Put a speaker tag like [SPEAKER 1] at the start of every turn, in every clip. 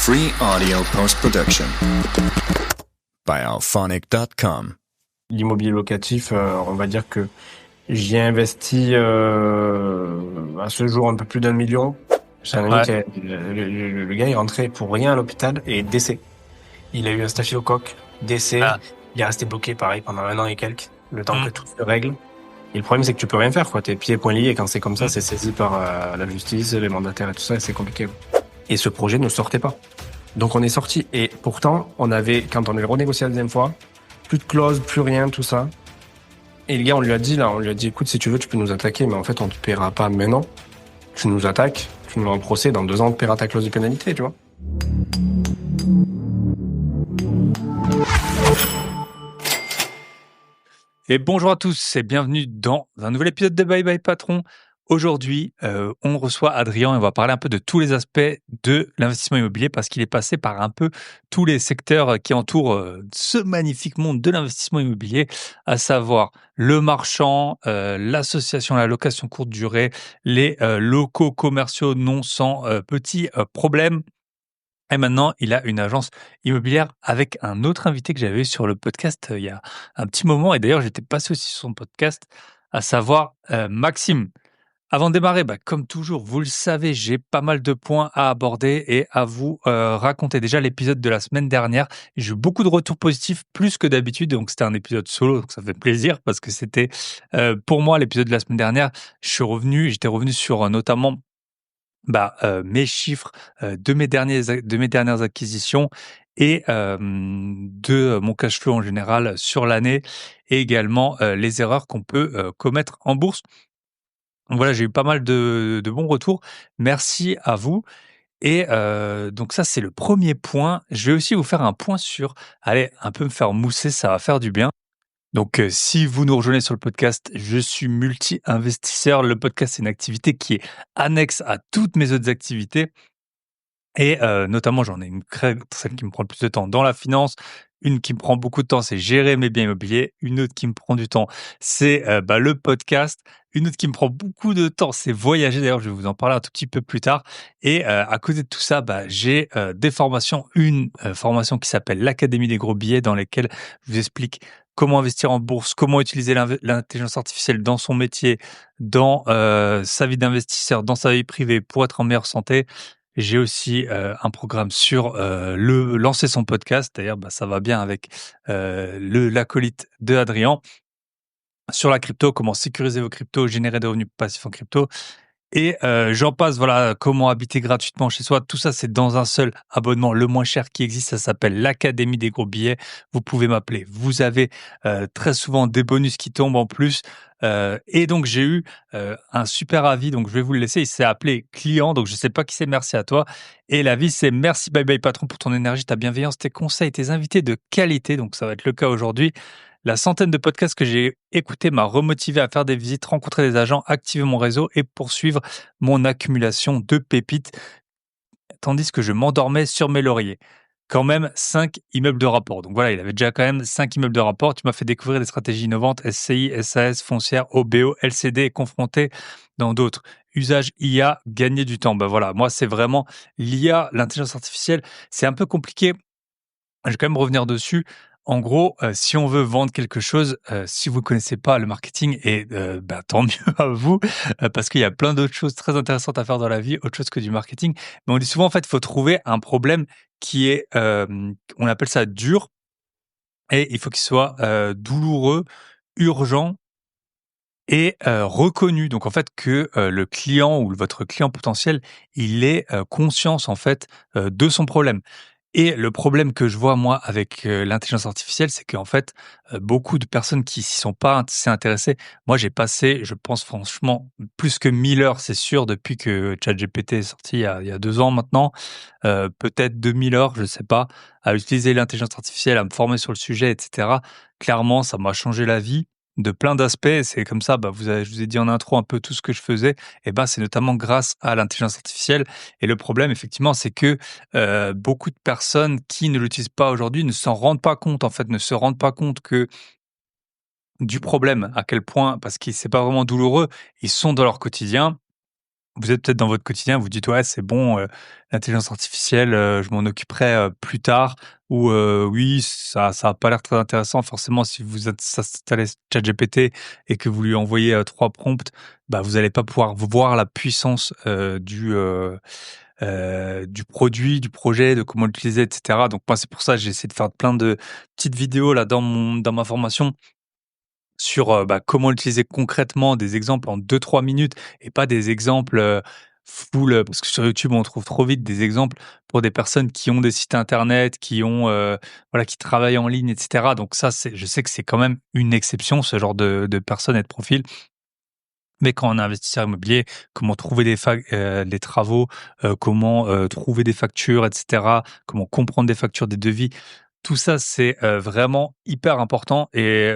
[SPEAKER 1] Free audio post-production by alphonic.com.
[SPEAKER 2] L'immobilier locatif, on va dire que j'y ai investi à ce jour un peu plus d'1 million. J'ai un ami le gars, il rentrait pour rien à l'hôpital et décès. Il a eu un staphylocoque, décès. Il est resté bloqué pareil pendant 1 an et quelques, le temps que tout se règle. Et le problème, c'est que tu peux rien faire, quoi. T'es pieds et poings liés, et quand c'est comme ça, c'est saisi par la justice, les mandataires et tout ça, et c'est compliqué. Et ce projet ne sortait pas. Donc on est sorti. Et pourtant, quand on a renégocié la deuxième fois, plus de clause, plus rien, tout ça. Et le gars, on lui a dit, écoute, si tu veux, tu peux nous attaquer, mais en fait, on te paiera pas maintenant. Tu nous attaques, tu nous mets en procès, dans 2 ans, on te paiera ta clause de pénalité, tu vois.
[SPEAKER 3] Et bonjour à tous et bienvenue dans un nouvel épisode de Bye Bye Patron. Aujourd'hui, on reçoit Adrien et on va parler un peu de tous les aspects de l'investissement immobilier parce qu'il est passé par un peu tous les secteurs qui entourent ce magnifique monde de l'investissement immobilier, à savoir le marchand, l'association, la location courte durée, les locaux commerciaux non sans petits problèmes. Et maintenant, il a une agence immobilière avec un autre invité que j'avais eu sur le podcast il y a un petit moment. Et d'ailleurs, j'étais passé aussi sur son podcast, à savoir Maxime. Avant de démarrer, comme toujours, vous le savez, j'ai pas mal de points à aborder et à vous raconter. Déjà, l'épisode de la semaine dernière, j'ai eu beaucoup de retours positifs, plus que d'habitude. Donc, c'était un épisode solo, donc ça fait plaisir parce que c'était, pour moi, l'épisode de la semaine dernière. J'étais revenu sur notamment mes chiffres de mes dernières acquisitions et de mon cash flow en général sur l'année et également les erreurs qu'on peut commettre en bourse. Donc voilà, j'ai eu pas mal de bons retours. Merci à vous. Et donc ça, c'est le premier point. Je vais aussi vous faire un point sur, allez, un peu me faire mousser, ça va faire du bien. Donc, si vous nous rejoignez sur le podcast, je suis multi-investisseur. Le podcast, c'est une activité qui est annexe à toutes mes autres activités. Et notamment, j'en ai celle qui me prend le plus de temps dans la finance. Une qui me prend beaucoup de temps, c'est gérer mes biens immobiliers. Une autre qui me prend du temps, c'est le podcast. Une autre qui me prend beaucoup de temps, c'est voyager. D'ailleurs, je vais vous en parler un tout petit peu plus tard. Et à côté de tout ça, j'ai des formations. Une formation qui s'appelle l'Académie des gros billets, dans lesquelles je vous explique comment investir en bourse, comment utiliser l'intelligence artificielle dans son métier, dans sa vie d'investisseur, dans sa vie privée pour être en meilleure santé. J'ai aussi un programme sur lancer son podcast. D'ailleurs, ça va bien avec l'acolyte de Adrien. Sur la crypto, comment sécuriser vos cryptos, générer des revenus passifs en crypto. Et j'en passe, voilà, comment habiter gratuitement chez soi. Tout ça, c'est dans un seul abonnement, le moins cher qui existe. Ça s'appelle l'Académie des gros billets. Vous pouvez m'appeler. Vous avez très souvent des bonus qui tombent en plus. Et donc, j'ai eu un super avis. Donc, je vais vous le laisser. Il s'est appelé Client. Donc, je sais pas qui c'est. Merci à toi. Et l'avis, c'est merci Bye Bye Patron pour ton énergie, ta bienveillance, tes conseils, tes invités de qualité. Donc, ça va être le cas aujourd'hui. La centaine de podcasts que j'ai écoutés m'a remotivé à faire des visites, rencontrer des agents, activer mon réseau et poursuivre mon accumulation de pépites, tandis que je m'endormais sur mes lauriers. Quand même 5 immeubles de rapport. Donc voilà, il avait déjà quand même 5 immeubles de rapport. Tu m'as fait découvrir des stratégies innovantes, SCI, SAS, foncière, OBO, LCD et confronté dans d'autres. Usage IA, gagner du temps. Voilà, moi c'est vraiment l'IA, l'intelligence artificielle. C'est un peu compliqué. Je vais quand même revenir dessus. En gros, si on veut vendre quelque chose, si vous connaissez pas le marketing et tant mieux à vous, parce qu'il y a plein d'autres choses très intéressantes à faire dans la vie, autre chose que du marketing. Mais on dit souvent, en fait, il faut trouver un problème qui est, on appelle ça dur et il faut qu'il soit, douloureux, urgent et reconnu. Donc en fait que, le client ou votre client potentiel, il ait, conscience en fait, de son problème. Et le problème que je vois moi avec, l'intelligence artificielle, c'est qu'en fait, beaucoup de personnes qui s'y sont pas assez intéressées. Moi, j'ai passé, je pense franchement, plus que 1000 heures, c'est sûr, depuis que ChatGPT est sorti il y a 2 ans maintenant, peut-être 2000 heures, je sais pas, à utiliser l'intelligence artificielle, à me former sur le sujet et cetera. Clairement, ça m'a changé la vie de plein d'aspects. C'est comme ça, je vous ai dit en intro un peu tout ce que je faisais et c'est notamment grâce à l'intelligence artificielle et le problème effectivement, c'est que beaucoup de personnes qui ne l'utilisent pas aujourd'hui ne s'en rendent pas compte, en fait, ne se rendent pas compte que du problème, à quel point, parce que c'est pas vraiment douloureux, ils sont dans leur quotidien. vous êtes peut-être dans votre quotidien, vous dites: «Ouais, c'est bon, l'intelligence artificielle, je m'en occuperai, plus tard» ou «Oui, ça a pas l'air très intéressant». Forcément, si vous installez ChatGPT et que vous lui envoyez, 3 prompts, bah, vous allez pas pouvoir voir la puissance, du produit, du projet, de comment l'utiliser et cetera. Donc moi, c'est pour ça, j'ai essayé de faire plein de petites vidéos là dans ma formation sur, bah, comment l'utiliser concrètement, des exemples en 2-3 minutes et pas des exemples, full, parce que sur YouTube, on trouve trop vite des exemples pour des personnes qui ont des sites internet, qui ont, voilà, qui travaillent en ligne et cetera. Donc ça, je sais que c'est quand même une exception, ce genre de personnes et de profils. Mais quand on est investisseur immobilier, comment trouver des travaux, comment, trouver des factures et cetera, comment comprendre des factures, des devis, tout ça, c'est, vraiment hyper important et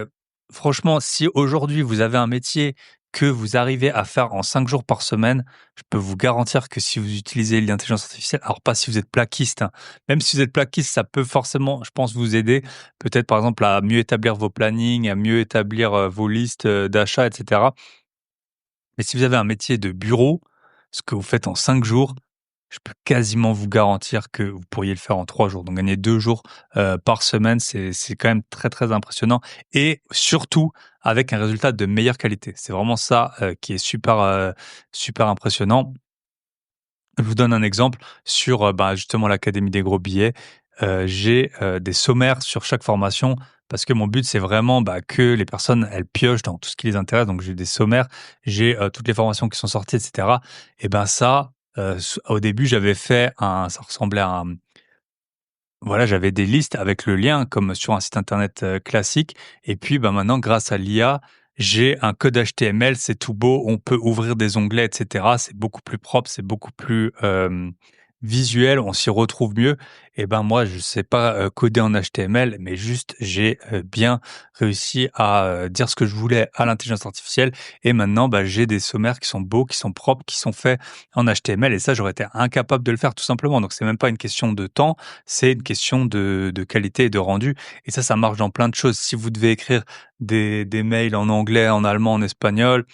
[SPEAKER 3] franchement, si aujourd'hui vous avez un métier que vous arrivez à faire en 5 jours par semaine, je peux vous garantir que si vous utilisez l'intelligence artificielle, alors pas si vous êtes plaquiste, hein, même si vous êtes plaquiste, ça peut forcément, je pense, vous aider. Peut-être, par exemple, à mieux établir vos plannings, à mieux établir, vos listes, d'achats et cetera. Mais si vous avez un métier de bureau, ce que vous faites en 5 jours, je peux quasiment vous garantir que vous pourriez le faire en 3 jours. Donc gagner 2 jours, par semaine, c'est quand même très, très impressionnant et surtout avec un résultat de meilleure qualité. C'est vraiment ça, qui est super impressionnant. Je vous donne un exemple sur, bah, justement l'académie des gros billets. J'ai, des sommaires sur chaque formation parce que mon but, c'est vraiment, bah, que les personnes, elles piochent dans tout ce qui les intéresse. Donc j'ai des sommaires, j'ai, toutes les formations qui sont sorties et cetera et ben ça, au début, j'avais fait ça ressemblait à un voilà, j'avais des listes avec le lien comme sur un site internet, classique et puis, bah, maintenant grâce à l'IA, j'ai un code HTML, c'est tout beau, on peut ouvrir des onglets et cetera. C'est beaucoup plus propre, c'est beaucoup plus, visuel, on s'y retrouve mieux et ben, moi, je sais pas, coder en HTML, mais juste j'ai, bien réussi à, dire ce que je voulais à l'intelligence artificielle et maintenant, bah, j'ai des sommaires qui sont beaux, qui sont propres, qui sont faits en HTML et ça, j'aurais été incapable de le faire tout simplement. Donc c'est même pas une question de temps, c'est une question de qualité et de rendu et ça marche dans plein de choses. Si vous devez écrire des mails en anglais, en allemand, en espagnol,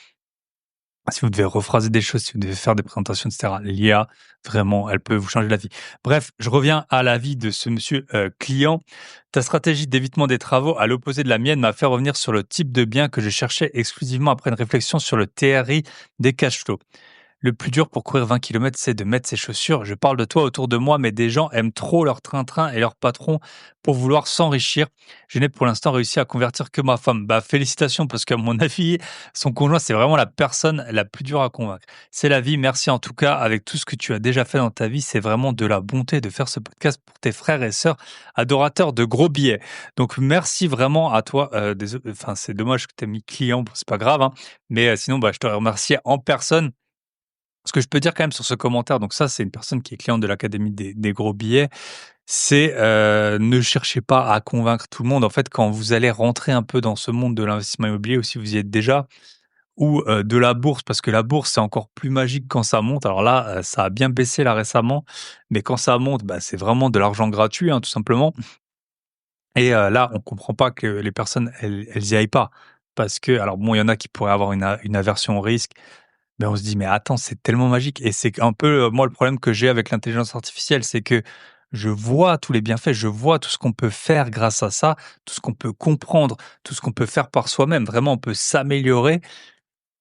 [SPEAKER 3] si vous devez rephraser des choses, si vous devez faire des présentations et cetera, l'IA, vraiment, elle peut vous changer la vie. Bref, je reviens à l'avis de ce monsieur, client. Ta stratégie d'évitement des travaux, à l'opposé de la mienne, m'a fait revenir sur le type de bien que je cherchais exclusivement après une réflexion sur le TRI des cash flows. Le plus dur pour courir 20 kilomètres, c'est de mettre ses chaussures. Je parle de toi autour de moi, mais des gens aiment trop leur train-train et leur patron pour vouloir s'enrichir. Je n'ai pour l'instant réussi à convertir que ma femme. Bah, félicitations, parce qu'à mon avis, son conjoint, c'est vraiment la personne la plus dure à convaincre. C'est la vie. Merci en tout cas, avec tout ce que tu as déjà fait dans ta vie. C'est vraiment de la bonté de faire ce podcast pour tes frères et sœurs adorateurs de gros billets. Donc, merci vraiment à toi. Enfin, c'est dommage que tu aies mis client, bon, c'est pas grave, hein. Mais sinon, bah, je te remercie en personne. Ce que je peux dire quand même sur ce commentaire, donc ça, c'est une personne qui est cliente de l'académie des gros billets, c'est, ne cherchez pas à convaincre tout le monde. En fait, quand vous allez rentrer un peu dans ce monde de l'investissement immobilier ou si vous y êtes déjà ou, de la bourse, parce que la bourse, c'est encore plus magique quand ça monte. Alors là, ça a bien baissé là récemment, mais quand ça monte, bah, c'est vraiment de l'argent gratuit, hein, tout simplement et là, on comprend pas que les personnes, elles y aillent pas. Parce que alors bon, il y en a qui pourraient avoir une aversion au risque, mais on se dit: «Mais attends, c'est tellement magique» et c'est un peu, moi, le problème que j'ai avec l'intelligence artificielle, c'est que je vois tous les bienfaits, je vois tout ce qu'on peut faire grâce à ça, tout ce qu'on peut comprendre, tout ce qu'on peut faire par soi-même. Vraiment, on peut s'améliorer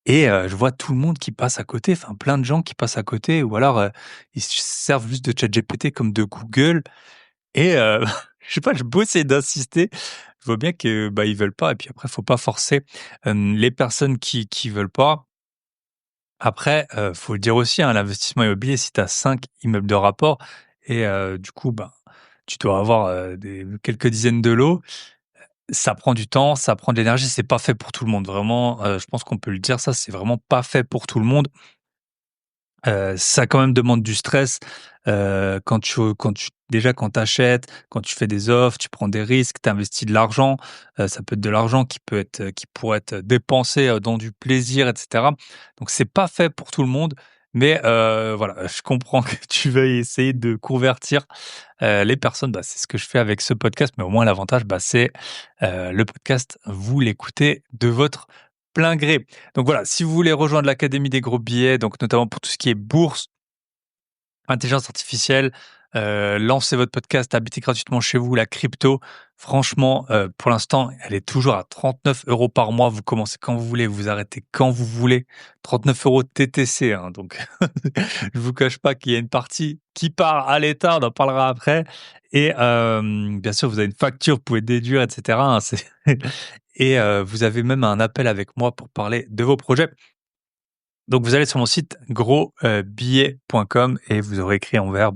[SPEAKER 3] et je vois tout le monde qui passe à côté, enfin plein de gens qui passent à côté ou alors, ils se servent juste de ChatGPT comme de Google et je sais pas, je peux essayer d'insister. Je vois bien que, bah, ils veulent pas et puis après, faut pas forcer, les personnes qui veulent pas. Après, faut le dire aussi, hein, l'investissement immobilier, si tu as 5 immeubles de rapport et du coup, ben, tu dois avoir, des quelques dizaines de lots, ça prend du temps, ça prend de l'énergie, c'est pas fait pour tout le monde. Vraiment, je pense qu'on peut le dire ça, c'est vraiment pas fait pour tout le monde. Ça quand même demande du stress, quand tu déjà quand tu achètes, quand tu fais des offres, tu prends des risques, tu investis de l'argent, ça peut être de l'argent qui pourrait être dépensé, dans du plaisir et cetera. Donc c'est pas fait pour tout le monde, mais voilà, je comprends que tu veuilles essayer de convertir, les personnes. Bah, c'est ce que je fais avec ce podcast, mais au moins l'avantage, bah, c'est, le podcast, vous l'écoutez de votre plein gré. Donc voilà, si vous voulez rejoindre l'Académie des gros billets, donc notamment pour tout ce qui est bourse, intelligence artificielle, lancez votre podcast, habitez gratuitement chez vous, la crypto. Franchement, pour l'instant, elle est toujours à 39 € par mois. Vous commencez quand vous voulez, vous arrêtez quand vous voulez. 39 € TTC, hein, donc je vous cache pas qu'il y a une partie qui part à l'État, on en parlera après. Et bien sûr, vous avez une facture, vous pouvez déduire, et cetera, hein, et vous avez même un appel avec moi pour parler de vos projets. Donc, vous allez sur mon site grosbillet.com et vous aurez écrit en vert,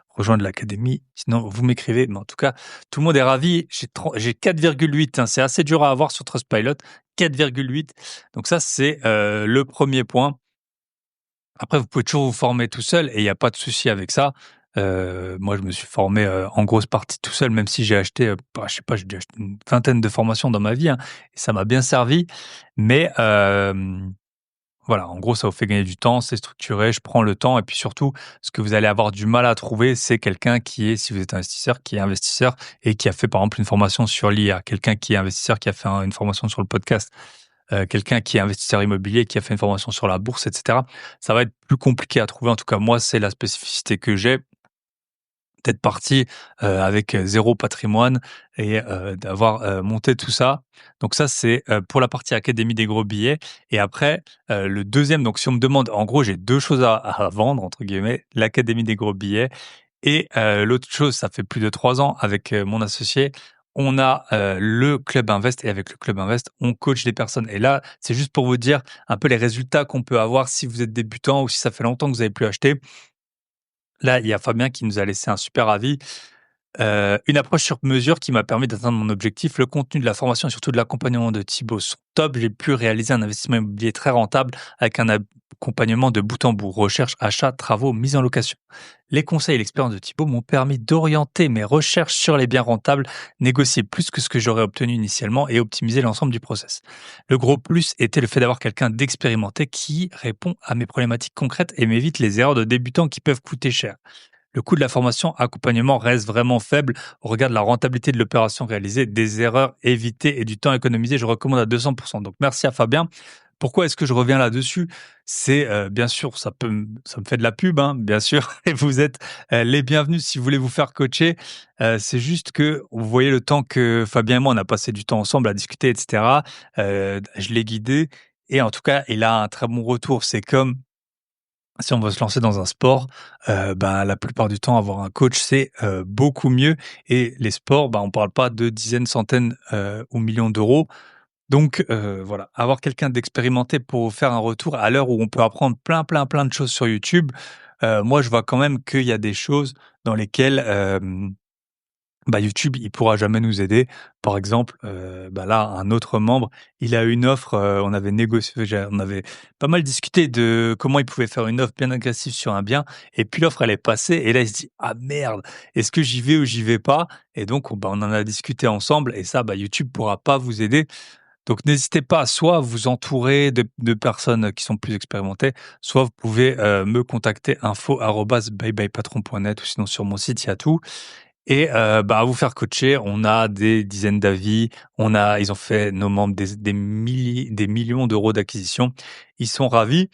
[SPEAKER 3] rejoindre l'académie. Sinon, vous m'écrivez. Mais en tout cas, tout le monde est ravi. J'ai 4,8. Hein, c'est assez dur à avoir sur Trustpilot. 4,8. Donc ça, c'est le premier point. Après, vous pouvez toujours vous former tout seul et il n'y a pas de souci avec ça. Moi, je me suis formé en grosse partie tout seul, même si j'ai acheté, je sais pas, j'ai dû acheter une vingtaine de formations dans ma vie, hein, et ça m'a bien servi. Mais voilà, en gros, ça vous fait gagner du temps, c'est structuré, je prends le temps et puis surtout, ce que vous allez avoir du mal à trouver, c'est quelqu'un qui est, si vous êtes investisseur, qui est investisseur et qui a fait par exemple une formation sur l'IA, quelqu'un qui est investisseur, qui a fait une formation sur le podcast, quelqu'un qui est investisseur immobilier, qui a fait une formation sur la bourse, etc. Ça va être plus compliqué à trouver. En tout cas, moi, c'est la spécificité que j'ai d'être parti avec 0 patrimoine et d'avoir monté tout ça. Donc ça, c'est pour la partie académie des gros billets. Et après, le deuxième, donc si on me demande, en gros, j'ai 2 choses à vendre, entre guillemets, l'académie des gros billets et l'autre chose, ça fait plus de 3 ans avec mon associé, on a le Club Invest et avec le Club Invest, on coach des personnes. Et là, c'est juste pour vous dire un peu les résultats qu'on peut avoir si vous êtes débutant ou si ça fait longtemps que vous n'avez plus acheté. Là, il y a Fabien qui nous a laissé un super avis. Une approche sur mesure qui m'a permis d'atteindre mon objectif. Le contenu de la formation et surtout de l'accompagnement de Thibaut sont top. J'ai pu réaliser un investissement immobilier très rentable avec un accompagnement de bout en bout, recherche, achat, travaux, mise en location. Les conseils et l'expérience de Thibaut m'ont permis d'orienter mes recherches sur les biens rentables, négocier plus que ce que j'aurais obtenu initialement et optimiser l'ensemble du process. Le gros plus était le fait d'avoir quelqu'un d'expérimenté qui répond à mes problématiques concrètes et m'évite les erreurs de débutants qui peuvent coûter cher. Le coût de la formation accompagnement reste vraiment faible au regard de la rentabilité de l'opération réalisée, des erreurs évitées et du temps économisé. Je recommande à 200%. Donc, merci à Fabien. Pourquoi est-ce que je reviens là-dessus? C'est bien sûr, ça me fait de la pub, hein, bien sûr, et vous êtes les bienvenus si vous voulez vous faire coacher. C'est juste que vous voyez le temps que Fabien et moi, on a passé du temps ensemble à discuter, etc. Je l'ai guidé et en tout cas, il a un très bon retour. C'est comme si on veut se lancer dans un sport, la plupart du temps, avoir un coach, c'est beaucoup mieux. Et les sports, on parle pas de dizaines, centaines ou millions d'euros. Donc voilà, avoir quelqu'un d'expérimenté pour faire un retour à l'heure où on peut apprendre plein, plein, plein de choses sur YouTube. Moi, je vois quand même qu'il y a des choses dans lesquelles YouTube, il pourra jamais nous aider. Par exemple, là, un autre membre, il a une offre, on avait négocié, on avait pas mal discuté de comment il pouvait faire une offre bien agressive sur un bien et puis l'offre, elle est passée et là, il se dit: «Ah merde, est-ce que j'y vais ou j'y vais pas?» Et donc on en a discuté ensemble et ça, YouTube pourra pas vous aider. Donc n'hésitez pas, soit à vous entourer de personnes qui sont plus expérimentées, soit vous pouvez, me contacter info@byebyepatron.net ou sinon sur mon site, il y a tout. Et à vous faire coacher, on a des dizaines d'avis, ils ont fait nos membres des millions d'euros d'acquisition. Ils sont ravis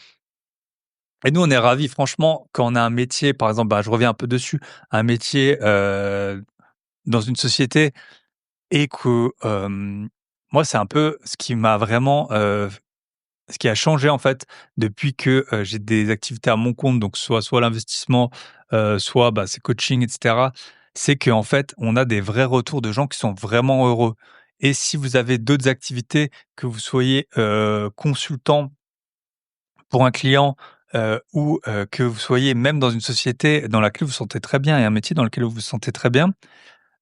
[SPEAKER 3] et nous, on est ravis franchement quand on a un métier, par exemple, je reviens un peu dessus, un métier, dans une société et que, moi, c'est un peu ce qui m'a vraiment, ce qui a changé en fait depuis que, j'ai des activités à mon compte, donc soit l'investissement, soit, c'est coaching et cetera. C'est qu'en fait, on a des vrais retours de gens qui sont vraiment heureux et si vous avez d'autres activités, que vous soyez, consultant pour un client, ou, que vous soyez même dans une société dans laquelle vous vous sentez très bien et un métier dans lequel vous vous sentez très bien,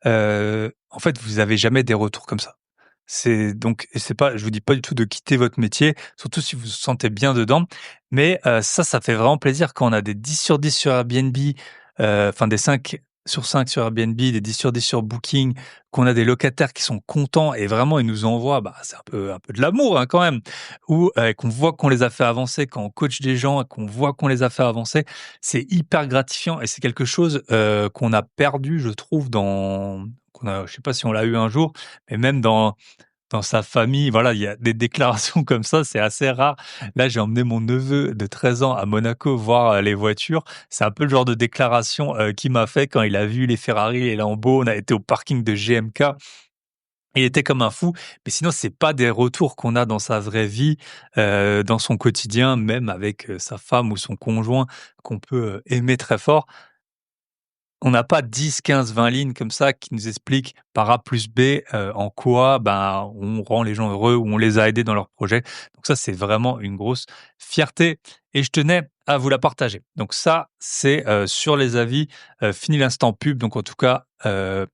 [SPEAKER 3] en fait, vous avez jamais des retours comme ça. C'est pas, je vous dis pas du tout de quitter votre métier, surtout si vous vous sentez bien dedans. Mais ça fait vraiment plaisir quand on a des 10 sur 10 sur Airbnb, enfin des 5 sur 5 sur Airbnb, des 10 sur 10 sur Booking, qu'on a des locataires qui sont contents et vraiment ils nous envoient, c'est un peu de l'amour, hein, quand même. Ou qu'on voit qu'on les a fait avancer, quand on coach des gens et qu'on voit qu'on les a fait avancer, c'est hyper gratifiant et c'est quelque chose qu'on a perdu, je trouve, je sais pas si on l'a eu un jour, mais même dans dans sa famille. Voilà, il y a des déclarations comme ça, c'est assez rare. Là, j'ai emmené mon neveu de 13 ans à Monaco voir les voitures. C'est un peu le genre de déclaration qu'il m'a fait quand il a vu les Ferrari, les Lambo. On a été au parking de GMK. Il était comme un fou, mais sinon c'est pas des retours qu'on a dans sa vraie vie, dans son quotidien, même avec sa femme ou son conjoint qu'on peut aimer très fort. On n'a pas 10, 15, 20 lignes comme ça qui nous expliquent par A plus B, en quoi, ben, on rend les gens heureux ou on les a aidés dans leurs projets. Donc ça, c'est vraiment une grosse fierté et je tenais à vous la partager. Donc ça, c'est, sur les avis, fini l'instant pub. Donc en tout cas,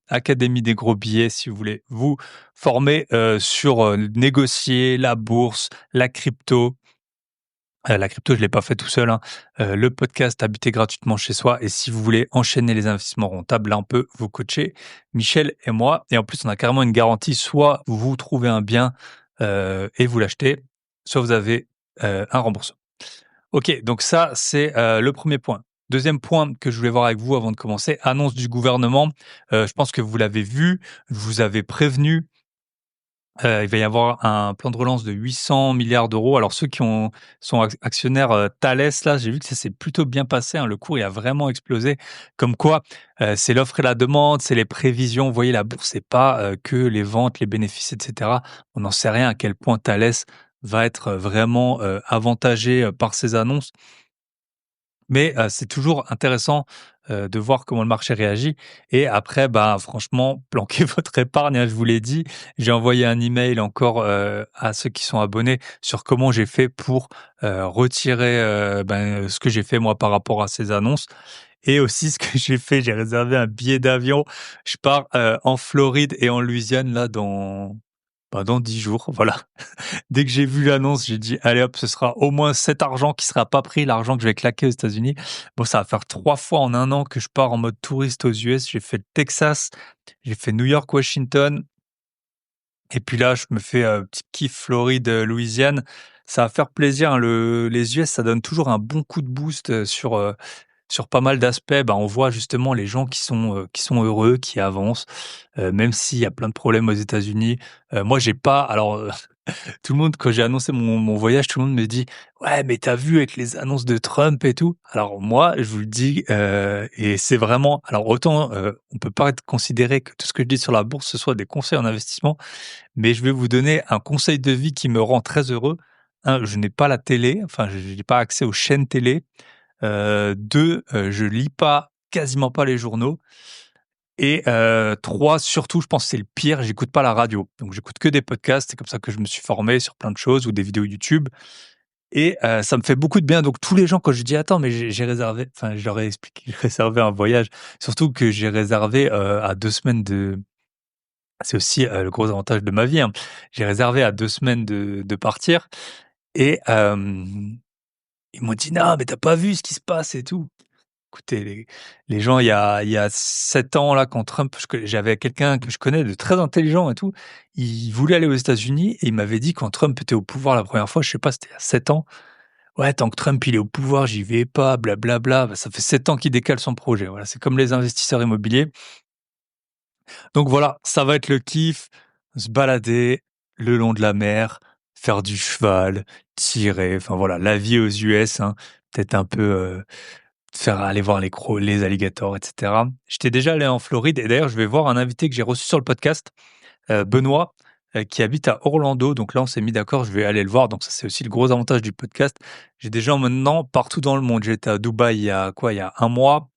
[SPEAKER 3] Académie des gros billets si vous voulez vous former, sur, négocier la bourse, la crypto, je l'ai pas fait tout seul, hein. Le podcast Habiter gratuitement chez soi et si vous voulez enchaîner les investissements rentables, là, on peut vous coacher, Michel et moi et en plus, on a carrément une garantie, soit vous trouvez un bien, et vous l'achetez, soit vous avez, un remboursement. OK, donc ça, c'est, le premier point. Deuxième point que je voulais voir avec vous avant de commencer, annonce du gouvernement. Je pense que vous l'avez vu, je vous avais prévenu. Il va y avoir un plan de relance de 800 milliards d'euros. Alors ceux qui sont actionnaires, Thales là, j'ai vu que ça s'est plutôt bien passé, hein. Le cours, il a vraiment explosé. Comme quoi, c'est l'offre et la demande, c'est les prévisions. Vous voyez, la bourse, c'est pas, que les ventes, les bénéfices et cetera. On n'en sait rien à quel point Thales va être, vraiment, avantagé, par ces annonces. Mais, c'est toujours intéressant, de voir comment le marché réagit et après, bah, franchement, planquez votre épargne, hein, je vous l'ai dit. J'ai envoyé un email encore, à ceux qui sont abonnés sur comment j'ai fait pour, retirer, ce que j'ai fait moi par rapport à ces annonces et aussi ce que j'ai fait, j'ai réservé un billet d'avion. Je pars, en Floride et en Louisiane là dans 10 jours, voilà. Dès que j'ai vu l'annonce, j'ai dit: «Allez hop, ce sera au moins cet argent qui sera pas pris, l'argent que je vais claquer aux États-Unis». Bon, ça va faire 3 fois en un an que je pars en mode touriste aux US. J'ai fait le Texas, j'ai fait New York, Washington et puis là, je me fais, petit kiff Floride, Louisiane. Ça va faire plaisir, hein, les US, ça donne toujours un bon coup de boost, sur pas mal d'aspects. Bah, on voit justement les gens qui sont heureux, qui avancent, même s'il y a plein de problèmes aux États-Unis. Moi, j'ai pas alors, tout le monde, quand j'ai annoncé mon voyage, tout le monde me dit: «Ouais, mais t'as vu avec les annonces de Trump et tout?» Alors moi, je vous le dis, et c'est vraiment alors autant, on peut pas être considéré que tout ce que je dis sur la bourse, ce soit des conseils en investissement, mais je vais vous donner un conseil de vie qui me rend très heureux. 1, je n'ai pas la télé, enfin, je n'ai pas accès aux chaînes télé. 2, je lis quasiment pas les journaux et 3, surtout, je pense que c'est le pire, j'écoute pas la radio. Donc j'écoute que des podcasts, c'est comme ça que je me suis formé sur plein de choses ou des vidéos YouTube et ça me fait beaucoup de bien. Donc tous les gens quand je dis: «Attends, mais j'ai réservé», enfin je leur ai expliqué que j'ai réservé un voyage, surtout que j'ai réservé, à 2 semaines de c'est aussi, le gros avantage de ma vie, hein. J'ai réservé à 2 semaines de partir et ils m'ont dit: «Non, mais tu as pas vu ce qui se passe et tout». Écoutez, les gens, il y a 7 ans, là, quand Trump, j'avais quelqu'un que je connais de très intelligent et tout, il voulait aller aux États-Unis et il m'avait dit quand Trump était au pouvoir la première fois, je sais pas, c'était il y a 7 ans: «Ouais, tant que Trump, il est au pouvoir, j'y vais pas, blablabla». Bah, ça fait 7 ans qu'il décale son projet. Voilà, c'est comme les investisseurs immobiliers. Donc voilà, ça va être le kiff, se balader le long de la mer, faire du cheval, tirer, enfin voilà, la vie aux US, hein, peut-être un peu, faire aller voir les alligators et cetera. J'étais déjà allé en Floride et d'ailleurs, je vais voir un invité que j'ai reçu sur le podcast, Benoît, qui habite à Orlando. Donc là, on s'est mis d'accord, je vais aller le voir. Donc ça, c'est aussi le gros avantage du podcast. J'ai des gens maintenant partout dans le monde. J'étais à Dubaï il y a quoi? Il y a un mois.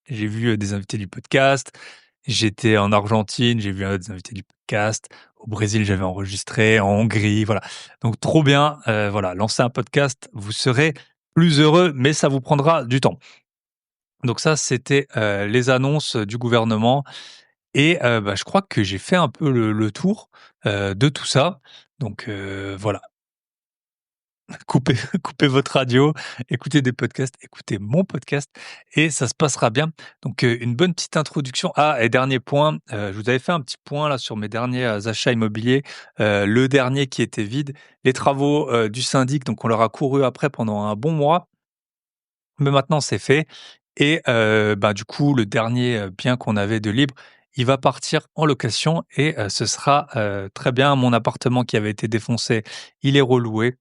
[SPEAKER 3] J'ai vu, des invités du podcast. J'étais en Argentine, j'ai vu, des invités du podcast. Au Brésil, j'avais enregistré, en Hongrie, voilà. Donc trop bien, voilà, lancez un podcast, vous serez plus heureux, mais ça vous prendra du temps. Donc ça, c'était, les annonces, du gouvernement et je crois que j'ai fait un peu le tour, de tout ça. Donc voilà, coupez coupez votre radio, écoutez des podcasts, écoutez mon podcast et ça se passera bien. Donc une bonne petite introduction. Ah et dernier point, je vous avais fait un petit point là sur mes derniers, achats immobiliers, le dernier qui était vide, les travaux, du syndic, donc on leur a couru après pendant un bon mois, mais maintenant c'est fait et du coup le dernier, bien qu'on avait de libre, il va partir en location et ce sera très bien. Mon appartement qui avait été défoncé, il est reloué.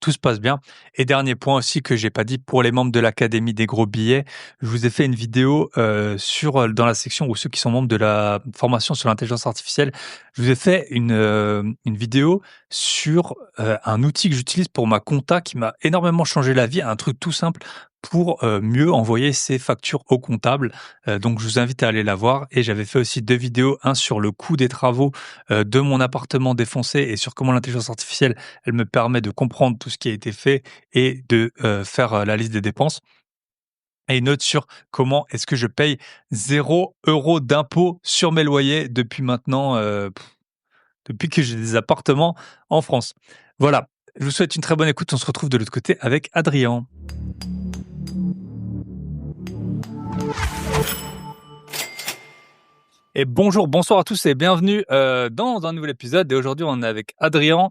[SPEAKER 3] Tout se passe bien. Et dernier point aussi que j'ai pas dit, pour les membres de l'Académie des gros billets, je vous ai fait une vidéo dans la section où ceux qui sont membres de la formation sur l'intelligence artificielle, je vous ai fait une vidéo sur un outil que j'utilise pour ma compta qui m'a énormément changé la vie, un truc tout simple pour mieux envoyer ses factures au comptable. Donc je vous invite à aller la voir. Et j'avais fait aussi 2 vidéos, un sur le coût des travaux de mon appartement défoncé et sur comment l'intelligence artificielle elle me permet de comprendre tout ce qui a été fait et de faire la liste des dépenses. Et une autre sur comment est-ce que je paye 0 € d'impôt sur mes loyers depuis maintenant, depuis que j'ai des appartements en France. Voilà, je vous souhaite une très bonne écoute. On se retrouve de l'autre côté avec Adrien. Et bonsoir à tous et bienvenue dans un nouvel épisode. Et aujourd'hui, on est avec Adrien,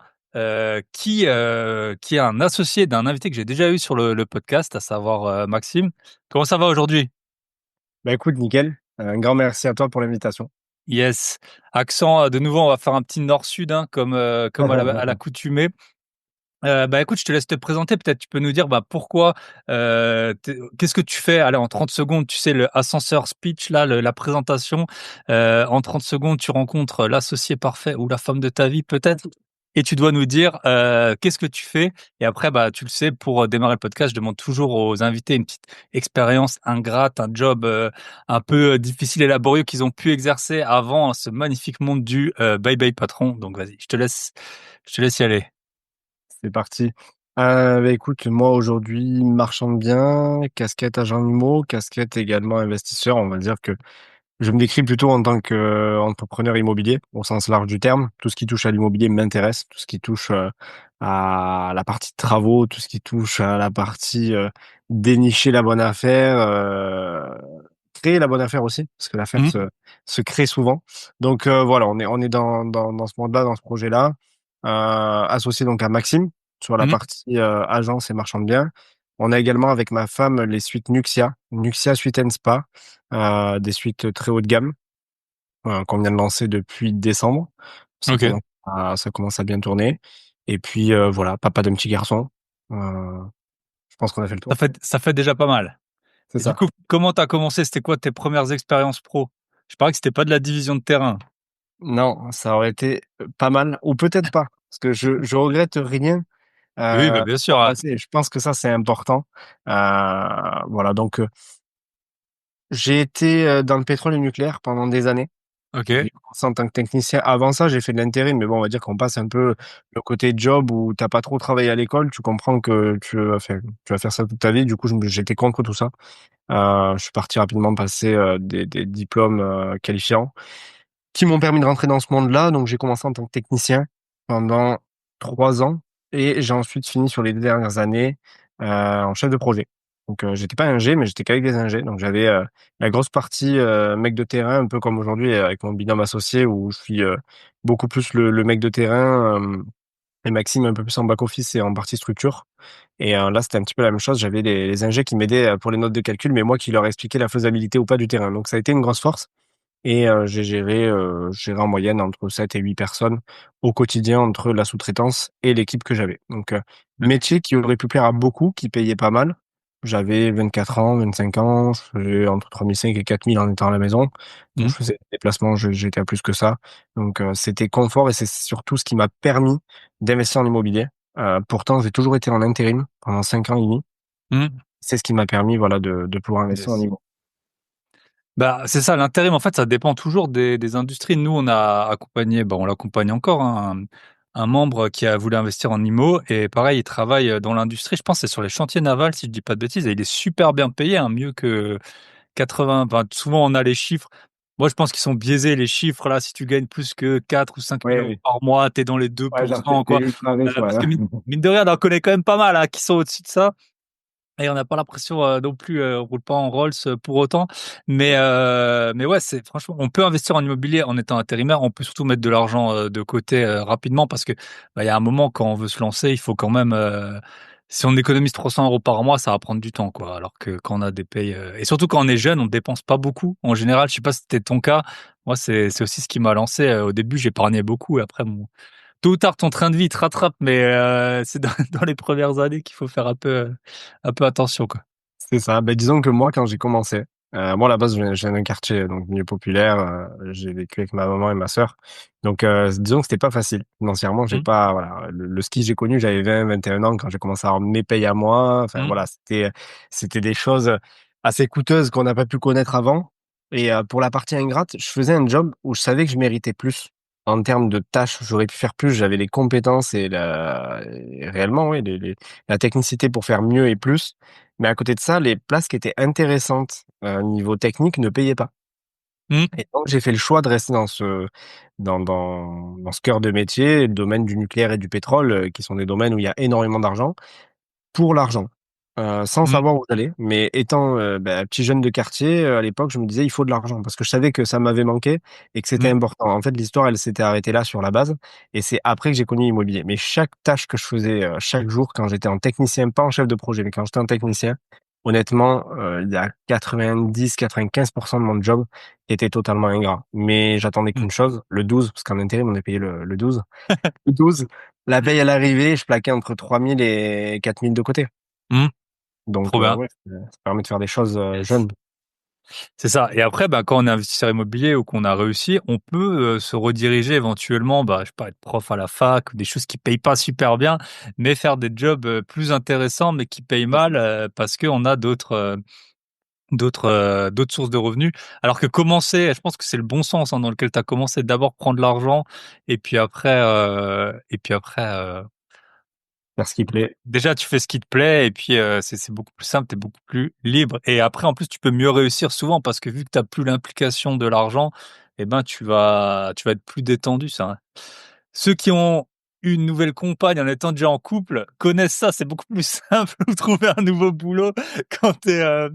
[SPEAKER 3] qui est un associé d'un invité que j'ai déjà eu sur le podcast, à savoir Maxime. Comment ça va aujourd'hui?
[SPEAKER 2] Bah écoute, nickel. Un grand merci à toi pour l'invitation.
[SPEAKER 3] Yes. Accent, de nouveau, on va faire un petit nord-sud, hein, comme à l'accoutumée. Bah, écoute, je te laisse te présenter. Peut-être tu peux nous dire pourquoi, qu'est-ce que tu fais? Allez, en 30 secondes, tu sais, le ascenseur speech, là, la présentation. En 30 secondes, tu rencontres l'associé parfait ou la femme de ta vie, peut-être. Et tu dois nous dire qu'est-ce que tu fais. Et après, tu le sais, pour démarrer le podcast, je demande toujours aux invités une petite expérience ingrate, un job un peu difficile et laborieux qu'ils ont pu exercer avant ce magnifique monde du bye bye patron. Donc vas-y, je te laisse y aller.
[SPEAKER 2] C'est parti. Bah écoute, moi aujourd'hui, marchand de biens, casquette agent IMO, casquette également investisseur. On va dire que je me décris plutôt en tant qu'entrepreneur immobilier, au sens large du terme. Tout ce qui touche à l'immobilier m'intéresse, tout ce qui touche à la partie travaux, tout ce qui touche à la partie dénicher la bonne affaire, créer la bonne affaire aussi, parce que l'affaire
[SPEAKER 3] Mmh.
[SPEAKER 2] se crée souvent. Donc voilà, on est dans ce monde-là, dans ce projet-là, associé donc à Maxime sur la
[SPEAKER 3] Mmh.
[SPEAKER 2] partie agence et marchand de biens. On a également avec ma femme les suites Nuxia Suite and Spa, des suites très haut de gamme qu'on vient de lancer depuis décembre. Ça
[SPEAKER 3] OK.
[SPEAKER 2] commence ça commence à bien tourner. Et puis voilà, papa d'un petit garçon. Je pense qu'on a fait le tour.
[SPEAKER 3] Ça fait déjà pas mal.
[SPEAKER 2] C'est
[SPEAKER 3] Et du
[SPEAKER 2] ça.
[SPEAKER 3] coup, comment tu as commencé? C'était quoi tes premières expériences pro? Je parie que c'était pas de la division de terrain.
[SPEAKER 2] Non, ça aurait été pas mal, ou peut-être pas, parce que je regrette rien
[SPEAKER 3] Oui,
[SPEAKER 2] euh,
[SPEAKER 3] bien
[SPEAKER 2] dans
[SPEAKER 3] sûr,
[SPEAKER 2] le
[SPEAKER 3] ouais.
[SPEAKER 2] passé. Et je pense que ça c'est important. Voilà, donc j'ai été dans le pétrole et le nucléaire pendant des années.
[SPEAKER 3] OK.
[SPEAKER 2] J'ai commencé en tant que technicien. Avant ça, j'ai fait de l'intérim, mais bon, on va dire qu'on passe un peu le côté job où t'as pas trop travaillé à l'école. Tu comprends que tu vas faire ça toute ta vie. Du coup, j'étais contre tout ça. Je suis parti rapidement passer des diplômes qualifiants qui m'ont permis de rentrer dans ce monde-là. Donc, j'ai commencé en tant que technicien pendant 3 ans et j'ai ensuite fini sur les 2 dernières années en chef de projet. Donc, j'étais pas ingé, mais j'étais qu'avec des ingés. Donc, j'avais la grosse partie mec de terrain, un peu comme aujourd'hui avec mon binôme associé où je suis beaucoup plus le mec de terrain et Maxime un peu plus en back-office et en partie structure. Et là, c'était un petit peu la même chose. J'avais les ingés qui m'aidaient pour les notes de calcul, mais moi qui leur expliquais la faisabilité ou pas du terrain. Donc, ça a été une grosse force. Et je gérais en moyenne entre 7 et 8 personnes au quotidien entre la sous-traitance et l'équipe que j'avais. Donc
[SPEAKER 3] Mmh.
[SPEAKER 2] métier qui aurait pu plaire à beaucoup, qui payait pas mal. J'avais 24 ans, 25 ans, je faisais entre 3 500 et 4 000 en étant à la maison. Donc
[SPEAKER 3] Mmh.
[SPEAKER 2] je faisais des déplacements, j'étais à plus que ça. Donc c'était confort et c'est surtout ce qui m'a permis d'investir en immobilier. Pourtant, j'ai toujours été en intérim pendant 5 ans et demi.
[SPEAKER 3] Mmh.
[SPEAKER 2] C'est ce qui m'a permis voilà de pouvoir investir en
[SPEAKER 3] Yes.
[SPEAKER 2] immobilier.
[SPEAKER 3] C'est ça, l'intérim, en fait, ça dépend toujours des industries. Nous, on a accompagné, on l'accompagne encore, hein, un membre qui a voulu investir en IMO et pareil, il travaille dans l'industrie. Je pense que c'est sur les chantiers navals, si je dis pas de bêtises, et il est super bien payé, hein, mieux que 80. Souvent, on a les chiffres. Moi, je pense qu'ils sont biaisés, les chiffres là. Si tu gagnes plus que 4 ou 5
[SPEAKER 2] Oui,
[SPEAKER 3] 000 euros
[SPEAKER 2] oui.
[SPEAKER 3] par mois, tu es dans les
[SPEAKER 2] Ouais, genre,
[SPEAKER 3] 2%,
[SPEAKER 2] t'es
[SPEAKER 3] quoi.
[SPEAKER 2] ultra riche, ouais.
[SPEAKER 3] Parce que mine de rien, on en connaît quand même pas mal, hein, qui sont au-dessus de ça. Et on n'a pas l'impression, non plus, on roule pas en Rolls, pour autant. Mais ouais, c'est franchement, on peut investir en immobilier en étant intérimaire. On peut surtout mettre de l'argent, de côté, rapidement parce que, il y a un moment quand on veut se lancer, il faut quand même, Si on économise 300 € par mois, ça va prendre du temps, quoi. Alors que quand on a des payes, et surtout quand on est jeune, on dépense pas beaucoup. En général, je sais pas si c'était ton cas. Moi, c'est aussi ce qui m'a lancé. Au début, j'épargnais beaucoup et après, bon, tôt ou tard, ton train de vie te rattrape, mais c'est dans dans les premières années qu'il faut faire un peu attention, quoi.
[SPEAKER 2] C'est ça. Ben, disons que moi, quand j'ai commencé, moi, à la base, je viens d'un quartier, donc milieu populaire. J'ai vécu avec ma maman et ma sœur. Donc, disons que c'était pas facile. Financièrement, j'ai
[SPEAKER 3] Mmh.
[SPEAKER 2] pas, voilà, le ski, j'ai connu, j'avais 21 ans quand j'ai commencé à avoir mes payes à moi. Enfin,
[SPEAKER 3] Mmh.
[SPEAKER 2] voilà, c'était des choses assez coûteuses qu'on n'a pas pu connaître avant. Et pour la partie ingrate, je faisais un job où je savais que je méritais plus. En termes de tâches, j'aurais pu faire plus. J'avais les compétences et réellement, oui, la technicité pour faire mieux et plus. Mais à côté de ça, les places qui étaient intéressantes, niveau technique ne payaient pas.
[SPEAKER 3] Mmh.
[SPEAKER 2] Et donc j'ai fait le choix de rester dans ce cœur de métier, le domaine du nucléaire et du pétrole, qui sont des domaines où il y a énormément d'argent. Pour l'argent, sans
[SPEAKER 3] Mmh.
[SPEAKER 2] savoir où j'allais, mais étant, petit jeune de quartier, à l'époque, je me disais: «Il faut de l'argent» parce que je savais que ça m'avait manqué et que c'était
[SPEAKER 3] Mmh.
[SPEAKER 2] important. En fait, l'histoire, elle s'était arrêtée là sur la base et c'est après que j'ai connu l'immobilier. Mais chaque tâche que je faisais, chaque jour quand j'étais en technicien, pas en chef de projet, mais quand j'étais en technicien, honnêtement, il y a 90-95 de mon job qui était totalement ingrat. Mais j'attendais
[SPEAKER 3] Mmh.
[SPEAKER 2] qu'une chose, le 12, parce qu'en intérim, on est payé le 12. Le 12, la paye, elle arrivait, je plaquais entre 3 000 et 4 000 de côté.
[SPEAKER 3] Mmh.
[SPEAKER 2] Donc
[SPEAKER 3] Trop bien.
[SPEAKER 2] ouais, ça permet de faire des choses,
[SPEAKER 3] Yes.
[SPEAKER 2] jeunes.
[SPEAKER 3] C'est ça et après, bah, quand on est investisseur immobilier ou qu'on a réussi, on peut, se rediriger éventuellement, bah, je sais pas, être prof à la fac ou des choses qui payent pas super bien, mais faire des jobs, plus intéressants, mais qui payent mal, parce qu'on a d'autres sources de revenus. Alors que commencer, je pense que c'est le bon sens, hein, dans lequel tu as commencé, d'abord prendre l'argent et puis après,
[SPEAKER 2] Faire ce qui plaît.
[SPEAKER 3] déjà, tu fais ce qui te plaît et puis, c'est beaucoup plus simple, tu es beaucoup plus libre et après, en plus, tu peux mieux réussir souvent parce que vu que tu as plus l'implication de l'argent et ben, tu vas être plus détendu, ça, hein. Ceux qui ont une nouvelle compagne en étant déjà en couple connaissent ça, c'est beaucoup plus simple de trouver un nouveau boulot quand tu es,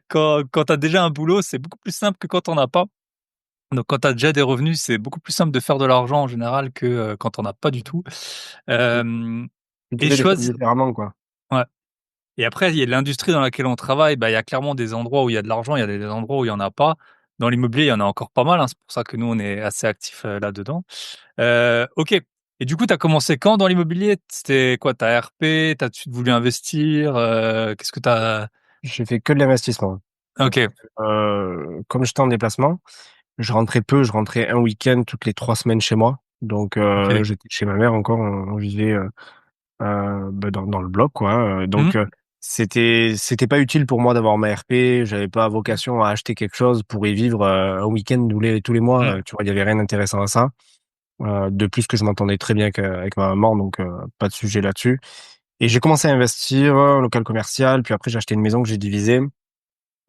[SPEAKER 3] quand tu as déjà un boulot, c'est beaucoup plus simple que quand tu en as pas. Donc quand tu as déjà des revenus, c'est beaucoup plus simple de faire de l'argent en général que, quand tu en as pas du tout.
[SPEAKER 2] Mmh.
[SPEAKER 3] Hem
[SPEAKER 2] Tu
[SPEAKER 3] et
[SPEAKER 2] fais les choses
[SPEAKER 3] choisi
[SPEAKER 2] différemment, quoi.
[SPEAKER 3] ouais. Et après, il y a l'industrie dans laquelle on travaille, bah, il y a clairement des endroits où il y a de l'argent, il y a des endroits où il y en a pas. Dans l'immobilier, il y en a encore pas mal, hein, c'est pour ça que nous, on est assez actifs, là-dedans. OK et du coup, tu as commencé quand dans l'immobilier? C'était quoi ta RP? Tu as tout de suite voulu investir? Qu'est-ce que tu as
[SPEAKER 2] J'ai fait que de l'investissement parce
[SPEAKER 3] OK,
[SPEAKER 2] que, comme j'étais en déplacement, je rentrais peu, je rentrais un week-end toutes les 3 semaines chez moi. Donc
[SPEAKER 3] OK.
[SPEAKER 2] j'étais chez ma mère encore, on vivait, dans le bloc, quoi,
[SPEAKER 3] Mmh.
[SPEAKER 2] donc c'était pas utile pour moi d'avoir ma RP. J'avais pas vocation à acheter quelque chose pour y vivre, un week-end tous les mois,
[SPEAKER 3] Mmh.
[SPEAKER 2] tu vois? Il y avait rien d'intéressant à ça. De plus que je m'entendais très bien avec ma maman, donc pas de sujet là-dessus. Et j'ai commencé à investir, en local commercial, puis après j'ai acheté une maison que j'ai divisée.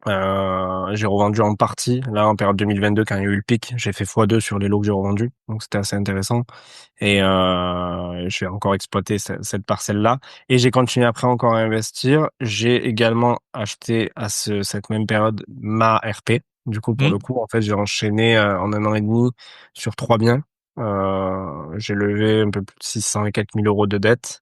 [SPEAKER 2] J'ai revendu en partie, là, en période 2022 quand il y a eu le pic, j'ai fait fois 2 sur les lots que j'ai revendus, donc c'était assez intéressant et je vais encore exploiter cette parcelle-là et j'ai continué après encore à investir. J'ai également acheté à cette même période ma RP. Du coup, pour
[SPEAKER 3] Mmh.
[SPEAKER 2] le coup, en fait, j'ai enchaîné, en 1 an et demi sur 3 biens. J'ai levé un peu plus de 600 et quelques mille euros de dettes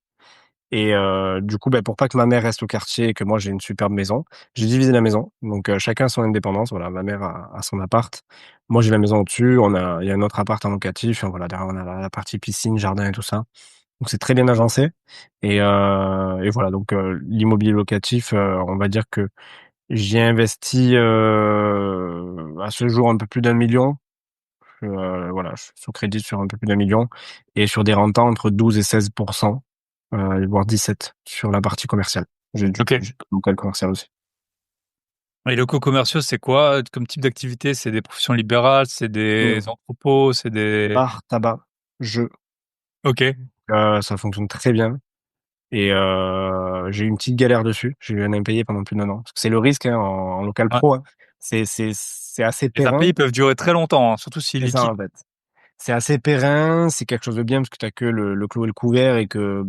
[SPEAKER 2] et du coup, pour pas que ma mère reste au quartier et que moi j'ai une superbe maison, j'ai divisé la maison. Donc chacun a son indépendance. Voilà, ma mère a son appart. Moi, j'ai la maison au-dessus. Il y a un autre appart en locatif. Et voilà, derrière, on a la partie piscine, jardin et tout ça. Donc c'est très bien agencé et voilà, donc l'immobilier locatif, on va dire que j'y ai investi, à ce jour un peu plus d'1 million. Voilà, je suis sous crédit sur un peu plus d'1 million et sur des rentants entre 12 et 16 voire 17 sur la partie commerciale.
[SPEAKER 3] OK.
[SPEAKER 2] J'ai du local commercial aussi.
[SPEAKER 3] Et les locaux commerciaux, c'est quoi, comme type d'activité? C'est des professions libérales? C'est des
[SPEAKER 2] Mmh.
[SPEAKER 3] entrepôts? C'est des
[SPEAKER 2] Bar, tabac, jeux,
[SPEAKER 3] OK.
[SPEAKER 2] ça fonctionne très bien et j'ai eu une petite galère dessus. J'ai eu un impayé pendant plus d'1 an. Parce que c'est le risque, hein, en local
[SPEAKER 3] Ouais.
[SPEAKER 2] pro, hein. C'est assez
[SPEAKER 3] Les impayés
[SPEAKER 2] périn.
[SPEAKER 3] peuvent durer très longtemps, hein, surtout s'ils
[SPEAKER 2] C'est ça,
[SPEAKER 3] liquident.
[SPEAKER 2] en fait. C'est assez périn, c'est quelque chose de bien parce que tu as que le clos et le couvert et que,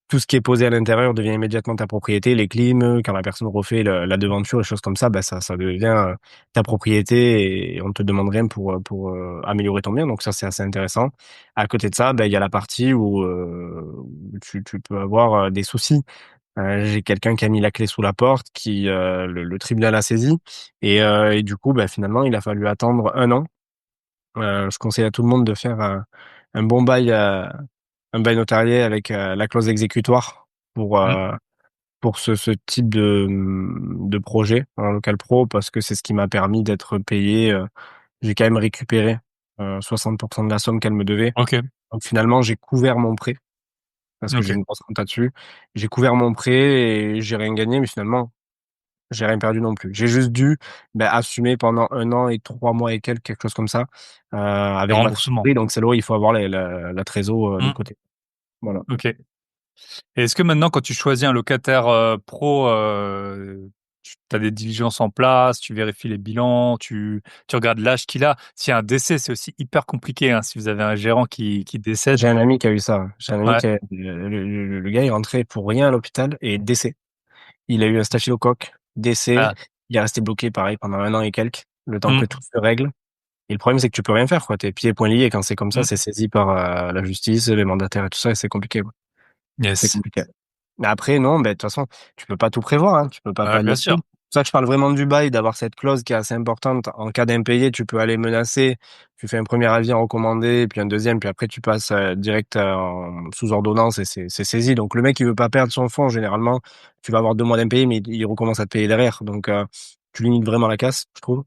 [SPEAKER 2] tout ce qui est posé à l'intérieur devient immédiatement ta propriété. Les clims, quand la personne refait la devanture, les choses comme ça, ça devient, ta propriété et on te demande rien pour, améliorer ton bien. Donc ça, c'est assez intéressant. À côté de ça, il y a la partie où tu peux avoir, des soucis. J'ai quelqu'un qui a mis la clé sous la porte, qui le tribunal a saisi, et du coup, bah, finalement, il a fallu attendre 1 an. Je conseille à tout le monde de faire un bon bail, un bail notarié avec la clause exécutoire pour
[SPEAKER 3] Mmh.
[SPEAKER 2] euh, pour ce type de projet en local pro, parce que c'est ce qui m'a permis d'être payé. J'ai quand même récupéré 60% de la somme qu'elle me devait.
[SPEAKER 3] OK,
[SPEAKER 2] Donc finalement, j'ai couvert mon prêt parce que j'ai
[SPEAKER 3] OK.
[SPEAKER 2] une grosse rente là-dessus. J'ai couvert mon prêt et j'ai rien gagné, mais finalement, j'ai rien perdu non plus. J'ai juste dû, bah, assumer pendant 1 an et 3 mois et quelques, quelque chose comme ça,
[SPEAKER 3] Les
[SPEAKER 2] avec ma
[SPEAKER 3] remboursements.
[SPEAKER 2] trésorerie. Donc c'est là où il faut avoir la trésor de
[SPEAKER 3] Mmh.
[SPEAKER 2] côté. Voilà.
[SPEAKER 3] OK. Et est-ce que maintenant, quand tu choisis un locataire, pro, tu as des diligences en place, tu vérifies les bilans, tu regardes l'âge qu'il a? S'il y a un décès, c'est aussi hyper compliqué, hein, si vous avez un gérant qui décède.
[SPEAKER 2] J'ai un ami qui a eu ça, hein. J'ai un ami
[SPEAKER 3] Ouais,
[SPEAKER 2] qui a le gars est rentré pour rien à l'hôpital et décès. Il a eu un staphylocoque, décès.
[SPEAKER 3] ah,
[SPEAKER 2] Il est resté bloqué pareil pendant 1 an et quelques, le temps que
[SPEAKER 3] mmh,
[SPEAKER 2] tout se règle. Et le problème, c'est que tu peux rien faire, quoi. Tu es pieds et poings liés, et quand c'est comme ça,
[SPEAKER 3] mmh,
[SPEAKER 2] c'est saisi par la justice, les mandataires et tout ça, et c'est compliqué, quoi. C'est
[SPEAKER 3] yes.
[SPEAKER 2] compliqué. Mais après, non, ben, de toute façon, tu peux pas tout prévoir, hein. Tu peux pas
[SPEAKER 3] Ouais,
[SPEAKER 2] pallier
[SPEAKER 3] bien
[SPEAKER 2] le truc.
[SPEAKER 3] sûr.
[SPEAKER 2] C'est pour ça que je parle vraiment du bail, d'avoir cette clause qui est assez importante. En cas d'impayé, tu peux aller menacer. Tu fais un premier avis recommandé, puis un deuxième, puis après tu passes direct sous ordonnance et c'est saisi. Donc le mec, il veut pas perdre son fonds. Généralement, tu vas avoir 2 mois d'impayé, mais il recommence à te payer derrière. Donc tu limites vraiment la casse, je trouve.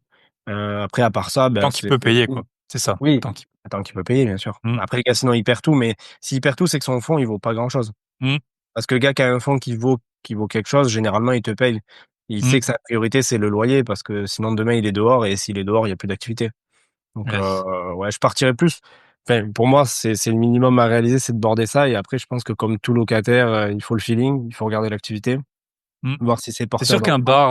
[SPEAKER 2] Après, à part ça, ben
[SPEAKER 3] Tant qu'il peut payer, quoi. C'est ça,
[SPEAKER 2] oui,
[SPEAKER 3] tant qu'il
[SPEAKER 2] attends, qu'il peut payer, bien sûr.
[SPEAKER 3] mmh,
[SPEAKER 2] Après, le gars, sinon, il perd tout, mais s'il perd tout, c'est que son fonds, il vaut pas grand-chose.
[SPEAKER 3] mmh,
[SPEAKER 2] Parce que le gars qui a un fonds qui vaut quelque chose, généralement, il te paye. Il
[SPEAKER 3] mmh,
[SPEAKER 2] sait que sa priorité, c'est le loyer, parce que sinon, demain, il est dehors, et s'il est dehors, il y a plus d'activité. Donc,
[SPEAKER 3] yes.
[SPEAKER 2] ouais, je partirais plus. Enfin, pour moi, c'est le minimum à réaliser, c'est de border ça. Et après, je pense que comme tout locataire, il faut le feeling, il faut regarder l'activité,
[SPEAKER 3] Mmh.
[SPEAKER 2] voir si c'est
[SPEAKER 3] C'est
[SPEAKER 2] porteur
[SPEAKER 3] sûr
[SPEAKER 2] dans
[SPEAKER 3] qu'un
[SPEAKER 2] le temps.
[SPEAKER 3] bar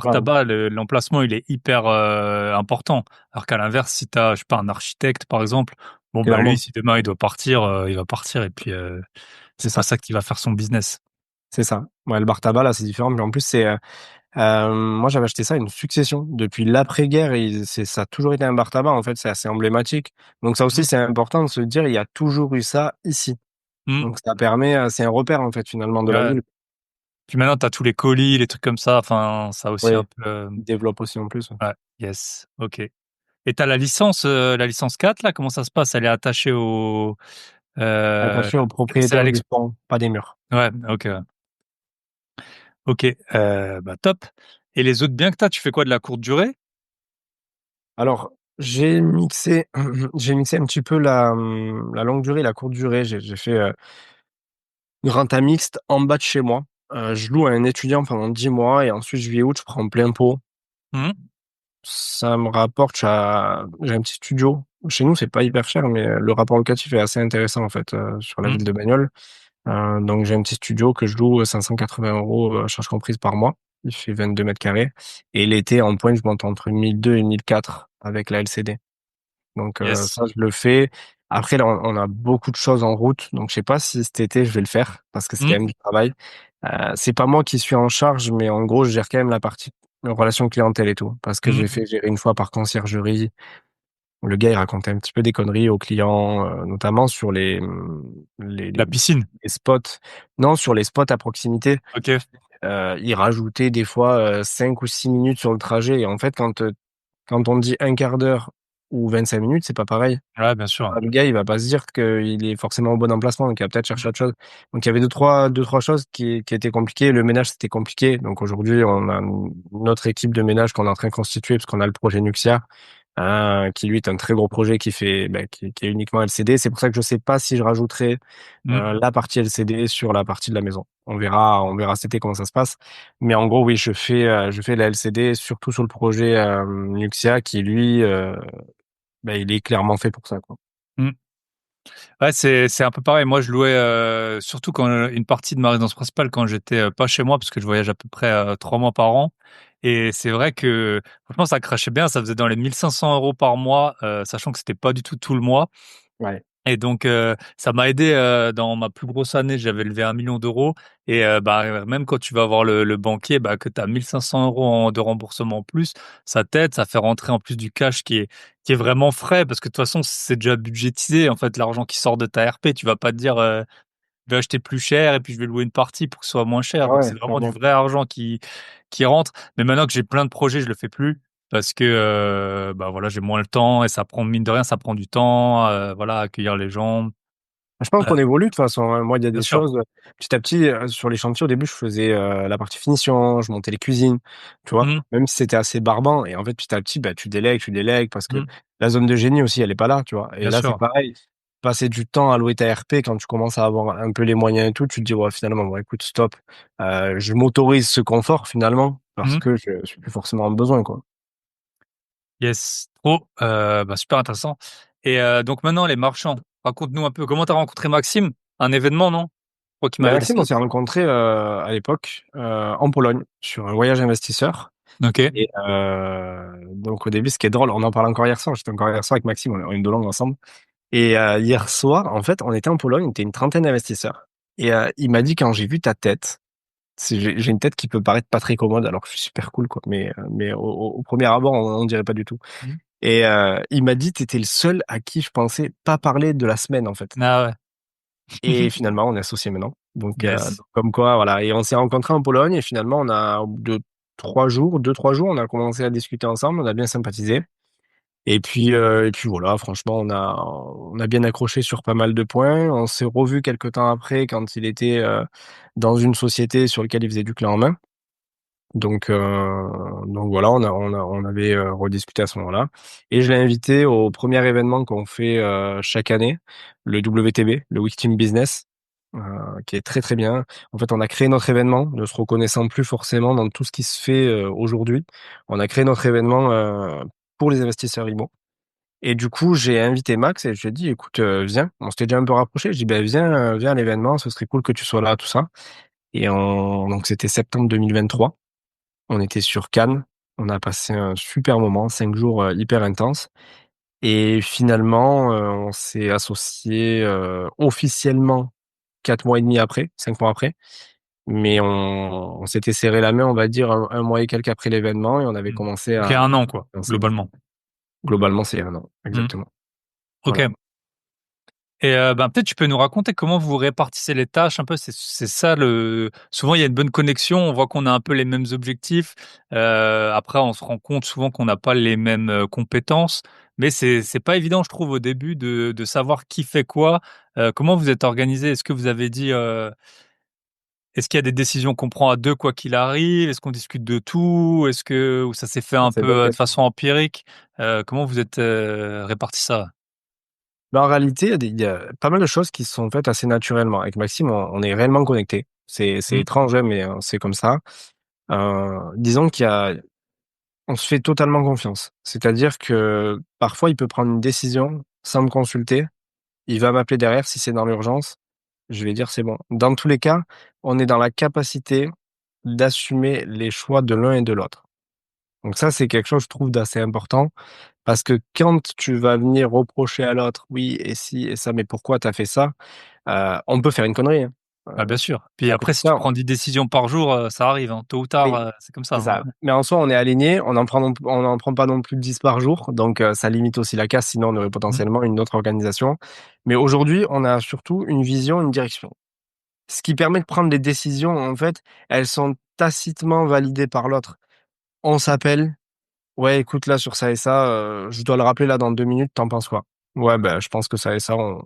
[SPEAKER 2] Voilà,
[SPEAKER 3] tabac, l'emplacement, il est hyper, important. Alors qu'à l'inverse, si tu as, je sais pas, un architecte, par exemple, bon, bah, lui,
[SPEAKER 2] clairement.
[SPEAKER 3] si demain il doit partir, il va partir et puis,
[SPEAKER 2] C'est
[SPEAKER 3] c'est pas
[SPEAKER 2] ça.
[SPEAKER 3] ça qui va faire son business.
[SPEAKER 2] C'est ça. Ouais, le bar tabac, là, c'est différent. Mais en plus, moi, j'avais acheté ça une succession. Depuis l'après-guerre, ça a toujours été un bar tabac, en fait, c'est assez emblématique. Donc ça aussi,
[SPEAKER 3] Mmh.
[SPEAKER 2] c'est important de se dire, il y a toujours eu ça ici.
[SPEAKER 3] Mmh.
[SPEAKER 2] Donc ça permet, c'est un repère, en fait, finalement, de la
[SPEAKER 3] Ouais.
[SPEAKER 2] ville.
[SPEAKER 3] Puis maintenant, tu as tous les colis, les trucs comme ça, enfin, ça a aussi un
[SPEAKER 2] Oui,
[SPEAKER 3] peu,
[SPEAKER 2] il développe aussi en plus. Ouais.
[SPEAKER 3] ouais, yes, OK. Et tu as la licence 4 là, comment ça se passe? Elle est attachée au, heu,
[SPEAKER 2] Attaché au
[SPEAKER 3] c'est à
[SPEAKER 2] propriétaire du pont, pas des murs.
[SPEAKER 3] ouais, OK, ouais. OK, bah, top. Et les autres biens que tu fais quoi? De la courte durée?
[SPEAKER 2] Alors, j'ai mixé, j'ai mixé un petit peu la longue durée, la courte durée. J'ai fait grand A mixte en bas de chez moi. Je loue à un étudiant pendant 10 mois et ensuite, juillet, août, je prends plein pot.
[SPEAKER 3] Mmh.
[SPEAKER 2] Ça me rapporte, j'ai un petit studio. Chez nous, c'est pas hyper cher, mais le rapport locatif est assez intéressant, en fait, sur la
[SPEAKER 3] Mmh.
[SPEAKER 2] ville de Bagnols. Donc j'ai un petit studio que je loue 580 €, charges comprises par mois. Il fait 22 mètres carrés et l'été, en pointe, je monte entre 1 200 et 1 400 avec la LCD. Donc
[SPEAKER 3] Yes.
[SPEAKER 2] ça, je le fais. Après, là, on a beaucoup de choses en route, donc je sais pas si cet été, je vais le faire parce que c'est quand
[SPEAKER 3] Mmh.
[SPEAKER 2] même du travail. C'est pas moi qui suis en charge, mais en gros, je gère quand même la partie relation clientèle et tout, parce que
[SPEAKER 3] Mmh.
[SPEAKER 2] j'ai fait gérer une fois par conciergerie. Le gars, il racontait un petit peu des conneries aux clients, notamment sur les
[SPEAKER 3] La piscine?
[SPEAKER 2] les spots. Non, sur les spots à proximité.
[SPEAKER 3] OK.
[SPEAKER 2] Il rajoutait des fois, 5 ou 6 minutes sur le trajet et en fait, quand on dit 1/4 d'heure ou 25 minutes, c'est pas pareil.
[SPEAKER 3] Ouais, bien sûr.
[SPEAKER 2] Le gars, il va pas se dire qu'il est forcément au bon emplacement, donc il va peut-être
[SPEAKER 3] Mmh.
[SPEAKER 2] chercher autre chose. Donc il y avait deux trois choses qui étaient compliquées. Le ménage, c'était compliqué. Donc aujourd'hui, on a une autre équipe de ménage qu'on est en train de constituer parce qu'on a le projet Nuxia, qui lui est un très gros projet qui est uniquement LCD. C'est pour ça que je sais pas si je rajouterai,
[SPEAKER 3] Mmh.
[SPEAKER 2] la partie LCD sur la partie de la maison. On verra cet été comment ça se passe. Mais en gros, oui, je fais la LCD surtout sur le projet, Nuxia qui lui, il est clairement fait pour ça, quoi.
[SPEAKER 3] Mmh. Ouais, c'est un peu pareil. Moi, je louais, surtout quand, une partie de ma résidence principale quand j'étais, pas chez moi parce que je voyage à peu près, 3 mois par an et c'est vrai que franchement ça crachait bien, ça faisait dans les 1 500 € par mois, sachant que c'était pas du tout le mois.
[SPEAKER 2] Ouais.
[SPEAKER 3] Et donc, ça m'a aidé, dans ma plus grosse année, j'avais levé 1 million d'euros et bah, même quand tu vas voir le banquier, bah, que tu as 1 500 € de remboursement en plus, ça t'aide, ça fait rentrer en plus du cash qui est vraiment frais parce que de toute façon, c'est déjà budgétisé, en fait, l'argent qui sort de ta RP. Tu vas pas te dire, vais acheter plus cher et puis je vais louer une partie pour que ce soit moins cher.
[SPEAKER 2] Ah
[SPEAKER 3] Donc,
[SPEAKER 2] ouais,
[SPEAKER 3] c'est vraiment du
[SPEAKER 2] clairement.
[SPEAKER 3] vrai argent qui rentre. Mais maintenant que j'ai plein de projets, je le fais plus parce que, bah voilà, j'ai moins le temps et ça prend, mine de rien, ça prend du temps, voilà, accueillir les gens.
[SPEAKER 2] Je pense
[SPEAKER 3] Euh,
[SPEAKER 2] qu'on évolue de toute façon, hein. Moi, il y a
[SPEAKER 3] bien
[SPEAKER 2] des
[SPEAKER 3] sûr.
[SPEAKER 2] choses, petit à petit, sur les chantiers, au début, je faisais, la partie finition, je montais les cuisines, tu vois?
[SPEAKER 3] Mmh,
[SPEAKER 2] Même si c'était assez barbant et en fait, petit à petit, bah, tu délègues parce que
[SPEAKER 3] mmh,
[SPEAKER 2] la zone de génie aussi, elle est pas là, tu vois? Et
[SPEAKER 3] bien
[SPEAKER 2] là, c'est
[SPEAKER 3] sûr.
[SPEAKER 2] pareil, passer du temps à louer ta RP quand tu commences à avoir un peu les moyens et tout, tu te dis: «Ouais, finalement, bon, écoute, stop, je m'autorise ce confort finalement parce
[SPEAKER 3] Mmh.
[SPEAKER 2] que je suis plus forcément en besoin, quoi».
[SPEAKER 3] Yes, trop, bah, super intéressant et donc maintenant les marchands, raconte-nous un peu comment tu as rencontré Maxime? Un événement, non? Je crois qu'il
[SPEAKER 2] Bah,
[SPEAKER 3] m'avait dit
[SPEAKER 2] Maxime, on
[SPEAKER 3] ça?
[SPEAKER 2] s'est rencontrés, à l'époque, en Pologne sur un voyage investisseur.
[SPEAKER 3] OK.
[SPEAKER 2] Et donc au début, ce qui est drôle, on en parlait encore hier soir, j'étais encore hier soir avec Maxime, on a une de langue ensemble et hier soir, en fait, on était en Pologne, on était une trentaine d'investisseurs et il m'a dit: «Quand j'ai vu ta tête», j'ai une tête qui peut paraître pas très commode alors que je suis super cool quoi, mais au 1er abord, on dirait pas du tout
[SPEAKER 3] Mmh.
[SPEAKER 2] et il m'a dit: «Tu étais le seul à qui je pensais pas parler de la semaine, en fait»
[SPEAKER 3] Ah
[SPEAKER 2] et
[SPEAKER 3] ouais.
[SPEAKER 2] finalement, on est associés maintenant
[SPEAKER 3] Yes.
[SPEAKER 2] donc comme quoi, voilà et on s'est rencontrés en Pologne et finalement, on a au bout de 3 jours, 2-3 jours, on a commencé à discuter ensemble, on a bien sympathisé. Et puis voilà, franchement, on a bien accroché sur pas mal de points. On s'est revus quelque temps après quand il était, dans une société sur lequel il faisait du clé en main. Donc heu, donc voilà, on avait, rediscuté à ce moment-là et je l'ai invité au premier événement qu'on fait, chaque année, le WTB, le Week Team Business, heu, qui est très, très bien. En fait, on a créé notre événement, ne se reconnaissant plus forcément dans tout ce qui se fait, aujourd'hui. On a créé notre événement, pour les investisseurs IMO. Et du coup, j'ai invité Max et je lui ai dit: «Écoute, viens». On s'était déjà un peu rapprochés. Je dis: «Beh, viens, viens à l'événement, ce serait cool que tu sois là», tout ça et donc c'était septembre 2023. On était sur Cannes. On a passé un super moment, 5 jours, hyper intenses et finalement, on s'est associés, officiellement 4 mois et demi après, 5 mois après. Mais on s'était serré la main, on va dire, 1 mois et quelques après l'événement et on avait
[SPEAKER 3] Mmh.
[SPEAKER 2] commencé
[SPEAKER 3] Donc il y a
[SPEAKER 2] à
[SPEAKER 3] 1 an quoi,
[SPEAKER 2] ensemble.
[SPEAKER 3] globalement?
[SPEAKER 2] Globalement, c'est 1 an,
[SPEAKER 3] Mmh.
[SPEAKER 2] exactement. Voilà.
[SPEAKER 3] OK et ben, peut-être tu peux nous raconter comment vous répartissez les tâches un peu? C'est ça le souvent il y a une bonne connexion, on voit qu'on a un peu les mêmes objectifs, après on se rend compte souvent qu'on n'a pas les mêmes, compétences, mais c'est pas évident je trouve au début de savoir qui fait quoi. Comment vous êtes organisés? Est-ce que vous avez dit, est-ce qu'il y a des décisions qu'on prend à 2 quoi qu'il arrive? Est-ce qu'on discute de tout? Est-ce que ou ça s'est fait
[SPEAKER 2] Ah,
[SPEAKER 3] un
[SPEAKER 2] c'est une bonne
[SPEAKER 3] peu, de
[SPEAKER 2] question.
[SPEAKER 3] façon empirique? Comment vous êtes, répartis ça?
[SPEAKER 2] Bah, en réalité, il y a pas mal de choses qui se sont faites assez naturellement. Avec Maxime, on est réellement connectés. C'est
[SPEAKER 3] Mmh,
[SPEAKER 2] étrange, hein, mais c'est comme ça. Disons on se fait totalement confiance. C'est-à-dire que parfois, il peut prendre une décision sans me consulter. Il va m'appeler derrière si c'est dans l'urgence. Je vais dire: «C'est bon». Dans tous les cas, on est dans la capacité d'assumer les choix de l'un et de l'autre. Donc ça, c'est quelque chose, je trouve, d'assez important parce que quand tu vas venir reprocher à l'autre: «Oui et si et ça, mais pourquoi tu as fait ça?» On peut faire une connerie, hein.
[SPEAKER 3] bah, bien sûr. Puis
[SPEAKER 2] Mais à côté
[SPEAKER 3] après
[SPEAKER 2] de
[SPEAKER 3] si tu
[SPEAKER 2] ça
[SPEAKER 3] prends 10 décisions par jour, ça arrive, hein, tôt ou tard,
[SPEAKER 2] oui,
[SPEAKER 3] c'est comme ça,
[SPEAKER 2] c'est
[SPEAKER 3] hein.
[SPEAKER 2] ça. Mais en soi, on est aligné, on n'en prend pas non plus 10 par jour, donc ça limite aussi la casse, sinon on aurait
[SPEAKER 3] Mmh,
[SPEAKER 2] potentiellement une autre organisation. Mais aujourd'hui, on a surtout une vision, une direction. Ce qui permet de prendre des décisions, en fait, elles sont tacitement validées par l'autre. On s'appelle: «Ouais, écoute, là, sur ça et ça, je dois le rappeler là dans 2 minutes, tu en penses quoi?» «Ouais, bah, je pense que ça et ça, on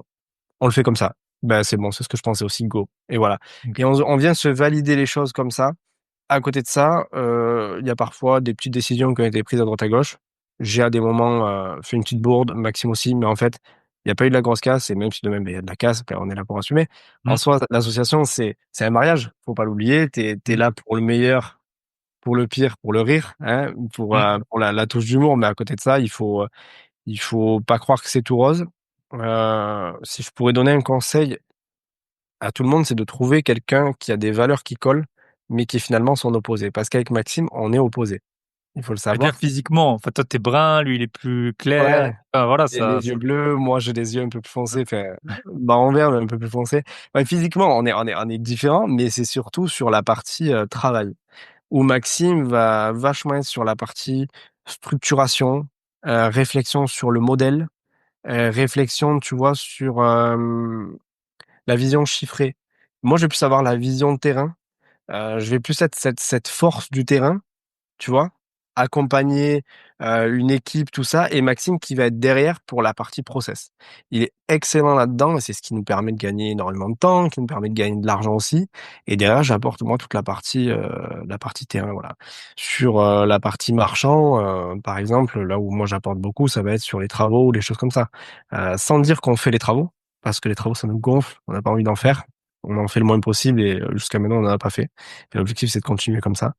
[SPEAKER 2] le fait comme ça». «Bah, c'est bon, c'est ce que je pensais aussi, go» et voilà
[SPEAKER 3] OK.
[SPEAKER 2] et on vient se valider les choses comme ça. À côté de ça, il y a parfois des petites décisions qui ont été prises à droite à gauche. J'ai à des moments, fait une petite bourde, Maxime aussi, mais en fait, il y a pas eu de la grosse casse et même si de même, il y a de la casse, ben, on est là pour assumer. En
[SPEAKER 3] Mmh,
[SPEAKER 2] soi, l'association, c'est un mariage, faut pas l'oublier. Tu es
[SPEAKER 3] mmh,
[SPEAKER 2] là pour le meilleur, pour le pire, pour le rire, hein,
[SPEAKER 3] mmh.
[SPEAKER 2] pour la touche d'humour, mais à côté de ça, il faut pas croire que c'est tout rose. Si je pourrais donner un conseil à tout le monde, c'est de trouver quelqu'un qui a des valeurs qui collent, mais qui finalement sont opposées. Parce qu'avec Maxime, on est opposés. Il faut le
[SPEAKER 3] C'est-à-dire
[SPEAKER 2] savoir.
[SPEAKER 3] physiquement, en fait, toi tu es brun, lui il est plus clair,
[SPEAKER 2] Ouais,
[SPEAKER 3] enfin voilà
[SPEAKER 2] et
[SPEAKER 3] ça
[SPEAKER 2] les yeux bleus, moi j'ai des yeux un peu plus
[SPEAKER 3] mmh,
[SPEAKER 2] foncés, enfin, marron vert, mais un peu plus foncé. Ouais, physiquement, on est différents, mais c'est surtout sur la partie, travail, où Maxime va vachement être sur la partie structuration, réflexion sur le modèle, réflexion, tu vois, sur, la vision chiffrée. Moi, je vais plus avoir la vision de terrain. Je vais plus être cette force du terrain, tu vois, accompagner une équipe, tout ça, et Maxime qui va être derrière pour la partie process. Il est excellent là-dedans et c'est ce qui nous permet de gagner énormément de temps, qui nous permet de gagner de l'argent aussi. Et derrière, j'apporte moi toute la partie terrain, voilà. Sur la partie marchand, par exemple, là où moi j'apporte beaucoup, ça va être sur les travaux ou les choses comme ça. Sans dire qu'on fait les travaux, parce que les travaux ça nous gonfle, on n'a pas envie d'en faire. On en fait le moins possible et jusqu'à maintenant on n'en a pas fait. Et l'objectif c'est de continuer comme ça.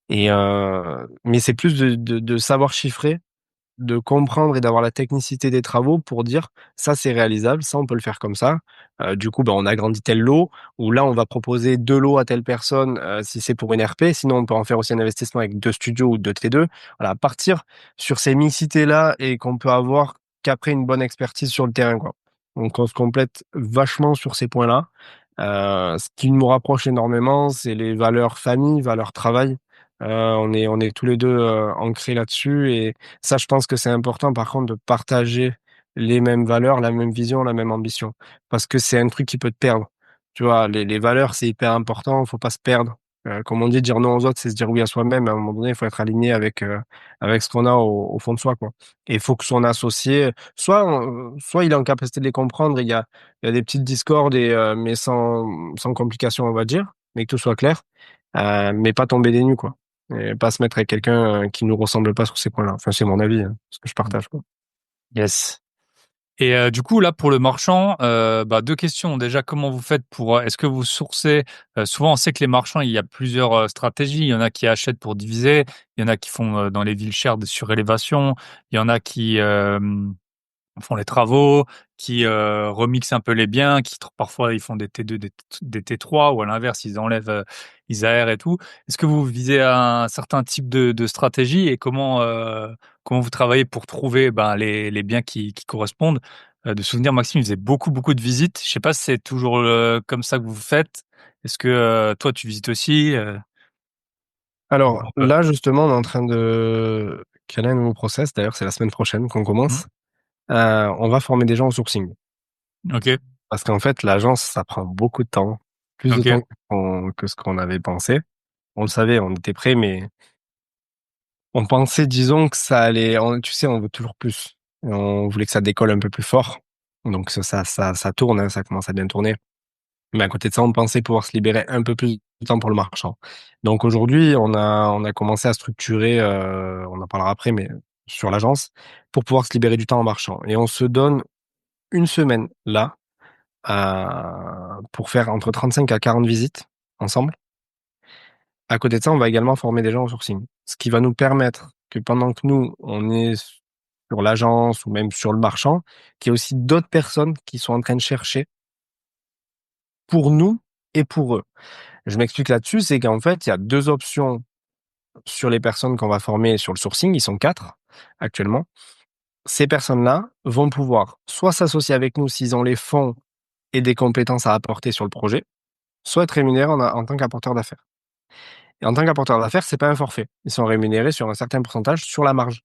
[SPEAKER 2] Et mais c'est plus de savoir chiffrer, de comprendre et d'avoir la technicité des travaux pour dire ça c'est réalisable, ça on peut le faire comme ça. Du coup, ben, on agrandit tel lot ou là on va proposer 2 lots à telle personne si c'est pour une RP. Sinon on peut en faire aussi un investissement avec 2 studios ou 2 T2. Voilà, partir sur ces mixités là et qu'on peut avoir qu'après une bonne expertise sur le terrain quoi. Donc on se complète vachement sur ces points-là. Ce qui nous rapproche énormément, c'est les valeurs famille, valeurs travail. On est tous les deux ancrés là-dessus et ça, je pense que c'est important, par contre, de partager les mêmes valeurs, la même vision, la même ambition. Parce que c'est un truc qui peut te perdre. Tu vois, les valeurs, c'est hyper important, faut pas se perdre. Comme on dit, dire non aux autres, c'est se dire oui à soi-même. À un moment donné, il faut être aligné avec ce qu'on a au fond de soi, quoi. Et il faut que son associé, soit il est en capacité de les comprendre, il y a des petites discordes mais sans complications, on va dire, mais que tout soit clair, mais pas tomber des nues, quoi. Et pas se mettre avec quelqu'un qui nous ressemble pas sur ces points-là. Enfin, c'est mon avis, hein, ce que je partage, quoi.
[SPEAKER 3] Yes. Et du coup, là, pour le marchand, bah, 2 questions. Déjà, comment vous faites pour, est-ce que vous sourcez souvent, on sait que les marchands, il y a plusieurs stratégies. Il y en a qui achètent pour diviser, il y en a qui font dans les villes chères des surélévations, il y en a qui font les travaux, qui remixent un peu les biens, parfois ils font des T2, des T3, ou à l'inverse, ils enlèvent, ils aèrent et tout. Est-ce que vous visez un certain type de stratégie et comment vous travaillez pour trouver ben, les biens qui correspondent? De souvenir, Maxime, il faisait beaucoup de visites. Je sais pas si c'est toujours comme ça que vous faites. Est-ce que toi, tu visites aussi
[SPEAKER 2] Alors
[SPEAKER 3] comment
[SPEAKER 2] là, justement, on est en train de caler un nouveau process. D'ailleurs, c'est la semaine prochaine qu'on
[SPEAKER 3] Hmm.
[SPEAKER 2] commence. On va former des gens au sourcing.
[SPEAKER 3] Ok,
[SPEAKER 2] Parce qu'en fait, l'agence, ça prend beaucoup de temps. Plus de
[SPEAKER 3] ok.
[SPEAKER 2] temps que ce qu'on avait pensé. On le savait, on était prêts, mais on pensait, disons, que ça allait. Tu sais, on veut toujours plus. Et on voulait que ça décolle un peu plus fort. Donc ça tourne, hein, ça commence à bien tourner. Mais à côté de ça, on pensait pouvoir se libérer un peu plus de temps pour le marchand. Donc aujourd'hui, on a commencé à structurer, on en parlera après, mais sur l'agence, pour pouvoir se libérer du temps en marchand. Et on se donne une semaine là pour faire entre 35 à 40 visites ensemble. À côté de ça, on va également former des gens au sourcing. Ce qui va nous permettre que pendant que nous, on est sur l'agence ou même sur le marchand, qu'il y ait aussi d'autres personnes qui sont en train de chercher pour nous et pour eux. Je m'explique là-dessus, c'est qu'en fait, il y a 2 options sur les personnes qu'on va former sur le sourcing. Ils sont 4 actuellement. Ces personnes-là vont pouvoir soit s'associer avec nous s'ils ont les fonds et des compétences à apporter sur le projet, soit être rémunérés en tant qu'apporteur d'affaires. Et en tant qu'apporteur d'affaires, c'est pas un forfait. Ils sont rémunérés sur un certain pourcentage sur la marge.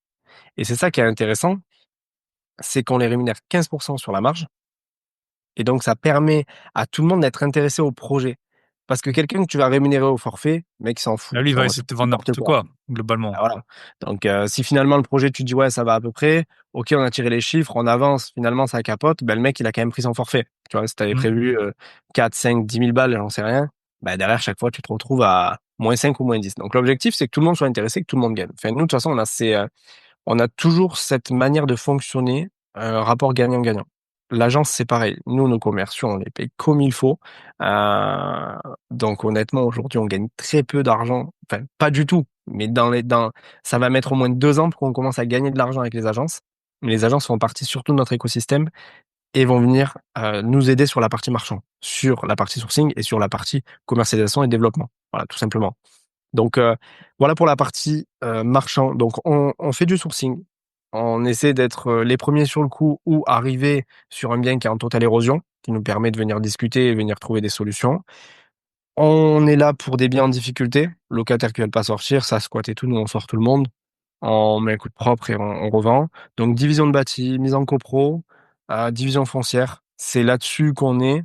[SPEAKER 2] Et c'est ça qui est intéressant, c'est qu'on les rémunère 15% sur la marge. Et donc, ça permet à tout le monde d'être intéressé au projet. Parce que quelqu'un que tu vas rémunérer au forfait, le mec, il s'en fout.
[SPEAKER 3] Là, lui, il
[SPEAKER 2] Ça,
[SPEAKER 3] va
[SPEAKER 2] on va
[SPEAKER 3] essayer
[SPEAKER 2] faire
[SPEAKER 3] de te vendre
[SPEAKER 2] n'importe
[SPEAKER 3] n'importe
[SPEAKER 2] quoi.
[SPEAKER 3] quoi, globalement.
[SPEAKER 2] Ah, voilà. Donc, si finalement le projet, tu dis ouais, ça va à peu près, ok, on a tiré les chiffres, on avance, finalement ça capote, ben le mec, il a quand même pris son forfait. Tu vois, si t'avais
[SPEAKER 3] Hmm.
[SPEAKER 2] prévu 4, 5, 10 000 balles, j'en sais rien, ben derrière, chaque fois, tu te retrouves à -5 ou -10. Donc, l'objectif, c'est que tout le monde soit intéressé, que tout le monde gagne. Enfin, nous, de toute façon, on a toujours cette manière de fonctionner, rapport gagnant-gagnant. L'agence, c'est pareil. Nous, nos commerciaux, on les paye comme il faut. Euh, donc, honnêtement, aujourd'hui, on gagne très peu d'argent. Enfin, pas du tout. Mais ça va mettre au moins 2 ans pour qu'on commence à gagner de l'argent avec les agences. Mais les agences font partie surtout de notre écosystème et vont venir nous aider sur la partie marchand, sur la partie sourcing et sur la partie commercialisation et développement. Voilà, tout simplement. Donc voilà pour la partie marchand. Donc on fait du sourcing. On essaie d'être les premiers sur le coup ou arriver sur un bien qui est en totale érosion, qui nous permet de venir discuter et venir trouver des solutions. On est là pour des biens en difficulté, locataires qui veulent pas sortir, ça squatte et tout, nous on sort tout le monde, on met un coup de propre et on revend. Donc division de bâti, mise en copro, division foncière, c'est là-dessus qu'on est.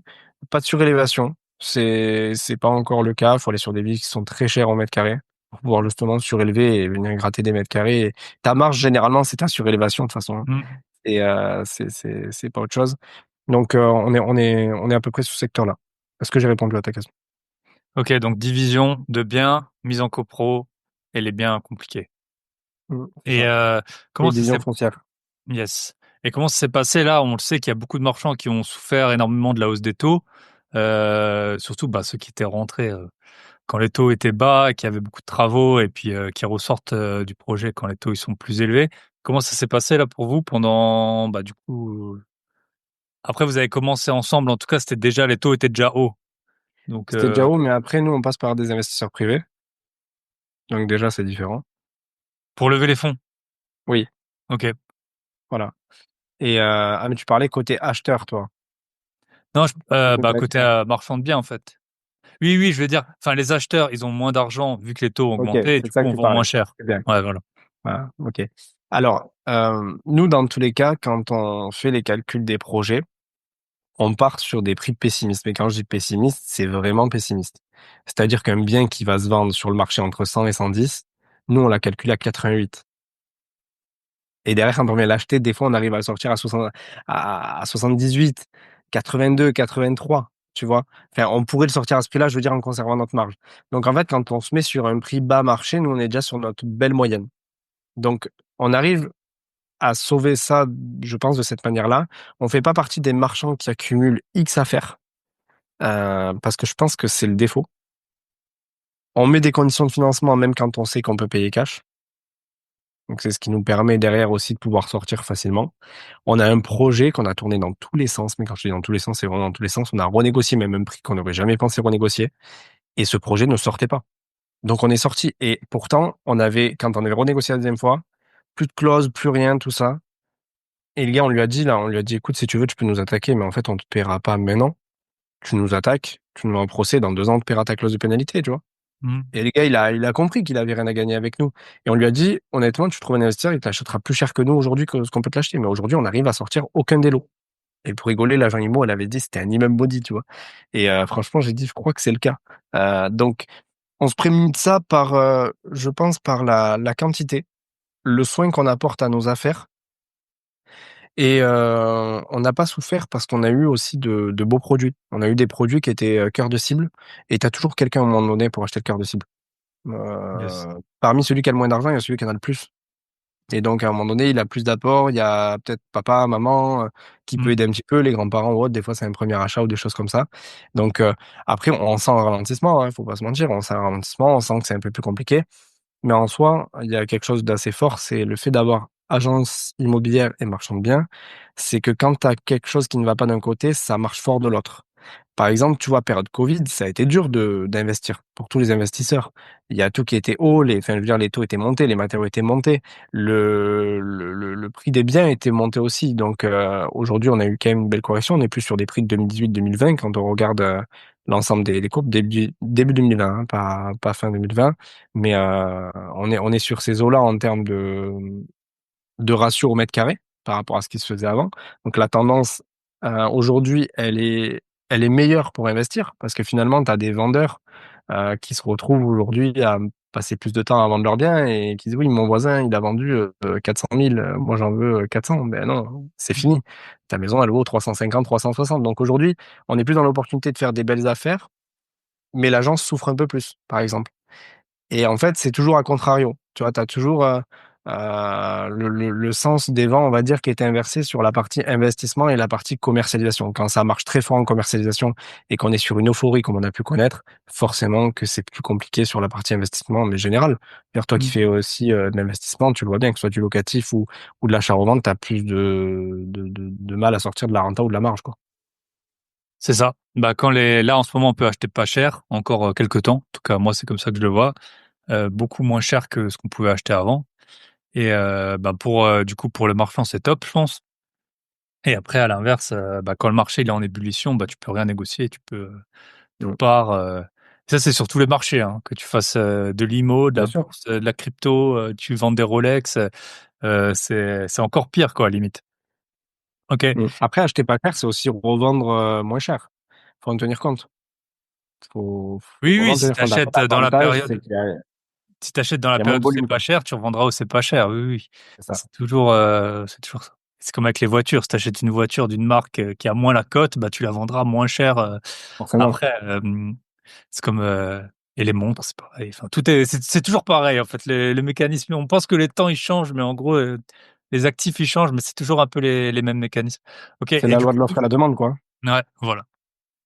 [SPEAKER 2] Pas de surélévation. C'est pas encore le cas. Il faut aller sur des villes qui sont très chères au mètre carré pour pouvoir justement surélever et venir gratter des mètres carrés. Et ta marge, généralement, c'est ta surélévation de toute façon, hein.
[SPEAKER 3] Mm.
[SPEAKER 2] Et c'est pas autre chose. Donc, on est à peu près sous ce secteur-là. Est-ce que j'ai répondu à ta question?
[SPEAKER 3] Ok, donc division de biens, mise en copro et les biens compliqués.
[SPEAKER 2] C'est
[SPEAKER 3] Et
[SPEAKER 2] ça.
[SPEAKER 3] comment
[SPEAKER 2] Et
[SPEAKER 3] ça s'est
[SPEAKER 2] division foncière.
[SPEAKER 3] yes. Et comment ça s'est passé là? On le sait qu'il y a beaucoup de marchands qui ont souffert énormément de la hausse des taux, surtout bah, ceux qui étaient rentrés quand les taux étaient bas, qui avaient beaucoup de travaux et puis qui ressortent du projet quand les taux ils sont plus élevés. Comment ça s'est passé là pour vous pendant bah, du coup après vous avez commencé ensemble, en tout cas c'était déjà les taux étaient déjà hauts. Donc
[SPEAKER 2] C'était déjà haut, mais après, nous, on passe par des investisseurs privés. Donc, déjà, c'est différent.
[SPEAKER 3] pour lever les fonds.
[SPEAKER 2] Oui,
[SPEAKER 3] Ok.
[SPEAKER 2] voilà. Et, mais tu parlais côté acheteur, toi.
[SPEAKER 3] Non,
[SPEAKER 2] Côté
[SPEAKER 3] bah côté
[SPEAKER 2] investisseur.
[SPEAKER 3] marchand de biens en fait. Oui, oui, je veux dire, enfin les acheteurs, ils ont moins d'argent vu que les taux ont
[SPEAKER 2] Ok,
[SPEAKER 3] augmenté et
[SPEAKER 2] c'est de
[SPEAKER 3] du
[SPEAKER 2] ça
[SPEAKER 3] coup
[SPEAKER 2] que
[SPEAKER 3] on
[SPEAKER 2] tu
[SPEAKER 3] vend moins
[SPEAKER 2] parlais.
[SPEAKER 3] cher.
[SPEAKER 2] C'est bien.
[SPEAKER 3] Ouais, voilà.
[SPEAKER 2] Voilà, ok. Alors, nous, dans tous les cas, quand on fait les calculs des projets, on part sur des prix pessimistes. Mais quand je dis pessimiste, c'est vraiment pessimiste. C'est-à-dire qu'un bien qui va se vendre sur le marché entre 100 et 110, nous, on l'a calculé à 88. Et derrière, quand on vient l'acheter, des fois, on arrive à le sortir à 60, à 78, 82, 83. Tu vois? Enfin, on pourrait le sortir à ce prix-là, je veux dire, en conservant notre marge. Donc, en fait, quand on se met sur un prix bas marché, nous, on est déjà sur notre belle moyenne. Donc, on arrive à sauver ça, je pense, de cette manière-là. On fait pas partie des marchands qui accumulent X affaires, parce que je pense que c'est le défaut. On met des conditions de financement même quand on sait qu'on peut payer cash. Donc c'est ce qui nous permet derrière aussi de pouvoir sortir facilement. On a un projet qu'on a tourné dans tous les sens, mais quand je dis dans tous les sens, c'est vraiment dans tous les sens. On a renégocié même un prix qu'on n'aurait jamais pensé renégocier, et ce projet ne sortait pas. Donc on est sorti, et pourtant on avait, quand on avait renégocié la deuxième fois, plus de clauses, plus rien, tout ça. Et le gars, on lui a dit, écoute, si tu veux, tu peux nous attaquer, mais en fait, on te paiera pas maintenant. Tu nous attaques, tu nous mets en procès, dans 2 ans, on te paiera ta clause de pénalité, tu vois.
[SPEAKER 3] Mhm.
[SPEAKER 2] Et le gars, il a compris qu'il avait rien à gagner avec nous. Et on lui a dit, honnêtement, tu trouves un investisseur, il te l'achètera plus cher que nous aujourd'hui que ce qu'on peut te l'acheter. Mais aujourd'hui, on arrive à sortir aucun des lots. Et pour rigoler, l'agent IMO, elle avait dit, c'était un immeuble maudit, tu vois. Et franchement, j'ai dit, je crois que c'est le cas. Donc, on se prémunit de ça par, je pense, par la quantité, le soin qu'on apporte à nos affaires. Et on n'a pas souffert parce qu'on a eu aussi de beaux produits. On a eu des produits qui étaient cœur de cible, et tu as toujours quelqu'un à un moment donné pour acheter le cœur de cible.
[SPEAKER 3] Yes.
[SPEAKER 2] Parmi celui qui a le moins d'argent, il y a celui qui en a le plus. Et donc, à un moment donné, il a plus d'apport. Il y a peut-être papa, maman, qui peut
[SPEAKER 3] Mhm.
[SPEAKER 2] aider un petit peu, les grands-parents ou autres. Des fois, c'est un premier achat ou des choses comme ça. Donc, après, on sent un ralentissement, hein, faut pas se mentir. On sent un ralentissement, on sent que c'est un peu plus compliqué. Mais en soi, il y a quelque chose d'assez fort, c'est le fait d'avoir agence immobilière et marchand de biens. C'est que quand tu as quelque chose qui ne va pas d'un côté, ça marche fort de l'autre. Par exemple, tu vois, période Covid, ça a été dur d'investir pour tous les investisseurs. Il y a tout qui était haut, enfin, je veux dire, les taux étaient montés, les matériaux étaient montés, le prix des biens était monté aussi. Donc, aujourd'hui, on a eu quand même une belle correction. On est plus sur des prix de 2018-2020 quand on regarde l'ensemble des courbes début 2020, hein, pas fin 2020. Mais on est sur ces eaux-là en termes de ratio au mètre carré par rapport à ce qui se faisait avant. Donc la tendance aujourd'hui, elle est meilleure pour investir parce que finalement, tu as des vendeurs qui se retrouvent aujourd'hui à passer plus de temps à vendre leurs biens et qui disent oui, mon voisin, il a vendu 400 000, moi j'en veux 400. Ben non, c'est fini. Ta maison, elle vaut 350, 360. Donc aujourd'hui, on est plus dans l'opportunité de faire des belles affaires, mais l'agence souffre un peu plus, par exemple. Et en fait, c'est toujours à contrario. Tu vois, tu as toujours le sens des vents, on va dire, qui est inversé sur la partie investissement et la partie commercialisation. Quand ça marche très fort en commercialisation et qu'on est sur une euphorie comme on a pu connaître, forcément que c'est plus compliqué sur la partie investissement, mais général. D'ailleurs, toi qui
[SPEAKER 3] Mhm.
[SPEAKER 2] fais aussi de l'investissement, tu le vois bien, que ce soit du locatif ou de l'achat-revente, tu as plus de mal à sortir de la renta ou de la marge, quoi.
[SPEAKER 3] C'est ça. Bah là en ce moment on peut acheter pas cher, encore quelques temps. En tout cas moi c'est comme ça que je le vois, beaucoup moins cher que ce qu'on pouvait acheter avant. Et bah pour du coup pour le marchand c'est top je pense. Et après à l'inverse, bah quand le marché il est en ébullition, bah tu peux rien négocier, tu peux tout
[SPEAKER 2] Mm.
[SPEAKER 3] part. Ça c'est sur tous les marchés, hein, que tu fasses de l'IMO, de
[SPEAKER 2] Bien
[SPEAKER 3] la
[SPEAKER 2] sûr.
[SPEAKER 3] bourse, de la crypto, tu vends des Rolex, c'est encore pire quoi limite. Ok.
[SPEAKER 2] Mm. Après, acheter pas cher, c'est aussi revendre moins cher. Faut en tenir compte. Faut
[SPEAKER 3] Oui, oui,
[SPEAKER 2] vraiment
[SPEAKER 3] si
[SPEAKER 2] tenir compte. Après,
[SPEAKER 3] t'achètes dans la
[SPEAKER 2] l'avantage, c'est
[SPEAKER 3] période,
[SPEAKER 2] qu'il y a,
[SPEAKER 3] si t'achètes dans la
[SPEAKER 2] il y a moins
[SPEAKER 3] période
[SPEAKER 2] de
[SPEAKER 3] où c'est
[SPEAKER 2] volume,
[SPEAKER 3] pas
[SPEAKER 2] quoi.
[SPEAKER 3] cher, tu revendras où c'est pas cher. Oui, oui.
[SPEAKER 2] C'est
[SPEAKER 3] Ça,
[SPEAKER 2] ça.
[SPEAKER 3] c'est toujours ça. C'est comme avec les voitures. Si t'achètes une voiture d'une marque qui a moins la cote, bah, tu la vendras moins cher
[SPEAKER 2] Forcément.
[SPEAKER 3] après. C'est comme et les montres, c'est pareil. Enfin, c'est toujours pareil en fait. Les mécanismes, on pense que les temps ils changent, mais en gros, les actifs ils changent, mais c'est toujours un peu les mêmes mécanismes. Ok.
[SPEAKER 2] C'est
[SPEAKER 3] Et
[SPEAKER 2] la
[SPEAKER 3] du
[SPEAKER 2] loi de
[SPEAKER 3] coup,
[SPEAKER 2] l'offre et la demande, quoi.
[SPEAKER 3] ouais, voilà.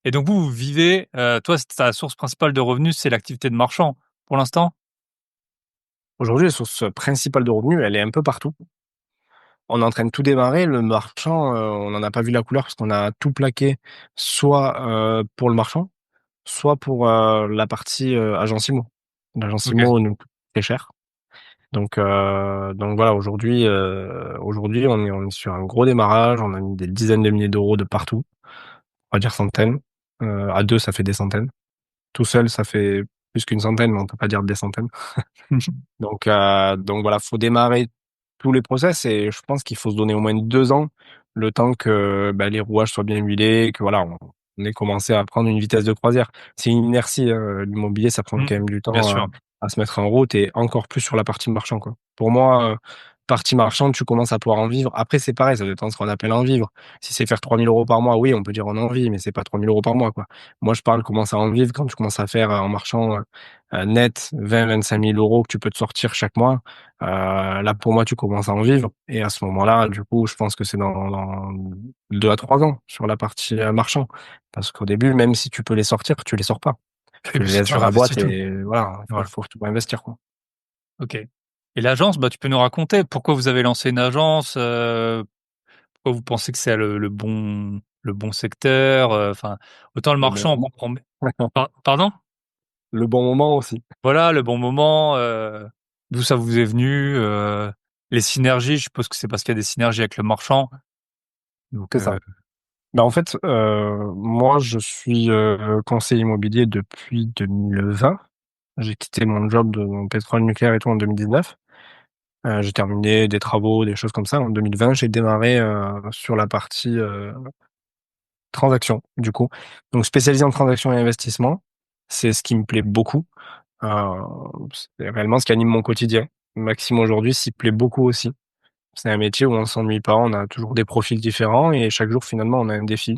[SPEAKER 3] Et donc vous vivez, toi, ta source principale de revenus, c'est l'activité de marchand pour l'instant?
[SPEAKER 2] Aujourd'hui, la source principale de revenus, elle est un peu partout. On est en train de tout démarrer. Le marchand, on n'en a pas vu la couleur parce qu'on a tout plaqué, soit, pour le marchand, soit pour, la partie, agence IMO. L'agence
[SPEAKER 3] Ok.
[SPEAKER 2] IMO nous coûte très cher. Donc voilà, aujourd'hui, on est sur un gros démarrage. On a mis des dizaines de milliers d'euros de partout, on va dire centaines. À 2, ça fait des centaines. Tout seul, ça fait plus qu'une centaine, mais on peut pas dire des centaines. Donc voilà, faut démarrer tous les process et je pense qu'il faut se donner au moins 2 ans, le temps que bah, les rouages soient bien huilés, que voilà, on ait commencé à prendre une vitesse de croisière. C'est une inertie, l'immobilier, ça prend
[SPEAKER 3] Mmh.
[SPEAKER 2] quand même du
[SPEAKER 3] Bien
[SPEAKER 2] temps
[SPEAKER 3] sûr.
[SPEAKER 2] à se mettre en route et encore plus sur la partie marchand, quoi. Pour moi, partie marchande, tu commences à pouvoir en vivre. Après, c'est pareil, ça dépend de ce qu'on appelle en vivre. Si c'est faire 3 000 € par mois, oui, on peut dire on en vit, mais c'est pas 3 000 € par mois, quoi. Moi, je parle commencer à en vivre quand tu commences à faire en marchand net 20 000 à 25 000 € que tu peux te sortir chaque mois. Là, pour moi, tu commences à en vivre. Et à ce moment-là, du coup, je pense que c'est dans 2 à 3 ans sur la partie marchand. Parce qu'au début, même si tu peux les sortir, tu les sors pas.
[SPEAKER 3] Oui,
[SPEAKER 2] Tu les
[SPEAKER 3] parce que
[SPEAKER 2] laisses
[SPEAKER 3] tu
[SPEAKER 2] sur la
[SPEAKER 3] réinvestis
[SPEAKER 2] boîte
[SPEAKER 3] tout.
[SPEAKER 2] et voilà,
[SPEAKER 3] Voilà.
[SPEAKER 2] faut tout investir, quoi.
[SPEAKER 3] OK. Et l'agence, bah, tu peux nous raconter pourquoi vous avez lancé une agence, pourquoi vous pensez que c'est le bon secteur, enfin, autant le
[SPEAKER 2] Le bon
[SPEAKER 3] marchand, on
[SPEAKER 2] moment.
[SPEAKER 3] comprend pardon?
[SPEAKER 2] Le bon moment aussi.
[SPEAKER 3] Voilà, le bon moment, d'où ça vous est venu, les synergies, je suppose que c'est parce qu'il y a des synergies avec le marchand, donc
[SPEAKER 2] C'est ça. Bah, en fait, moi, je suis, conseiller immobilier depuis 2020. J'ai quitté mon job de mon pétrole nucléaire et tout en 2019. J'ai terminé des travaux, des choses comme ça. En 2020, j'ai démarré, sur la partie, transactions, du coup. Donc spécialisé en transactions et investissements. C'est ce qui me plaît beaucoup. Heu, c'est réellement ce qui anime mon quotidien. Maxime, aujourd'hui, s'y plaît beaucoup aussi. C'est un métier où on s'ennuie pas, on a toujours des profils différents et chaque jour, finalement, on a un défi.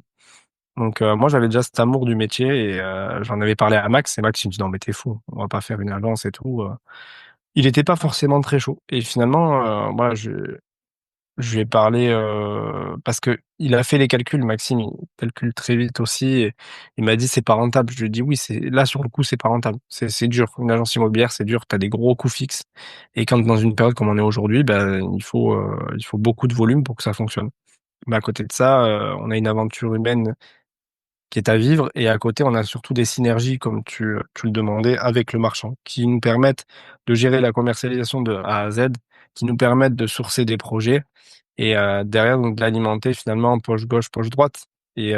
[SPEAKER 2] Donc moi, j'avais déjà cet amour du métier et j'en avais parlé à Max et Max, il me dit: «Non mais tu fou, on va pas faire une agence et tout». Il était pas forcément très chaud et finalement, moi, je lui ai parlé, parce qu'il a fait les calculs, Maxime, il calcule très vite aussi et il m'a dit: «C'est pas rentable». Je lui ai dit: «Oui, c'est là, sur le coup, c'est pas rentable. C'est dur. Une agence immobilière, c'est dur. Tu as des gros coûts fixes et quand dans une période comme on est aujourd'hui, ben, il faut beaucoup de volume pour que ça fonctionne». Mais à côté de ça, on a une aventure humaine qui est à vivre et à côté, on a surtout des synergies, comme tu le demandais, avec le marchand, qui nous permettent de gérer la commercialisation de A à Z, qui nous permettent de sourcer des projets et derrière donc de l'alimenter finalement poche gauche, poche droite et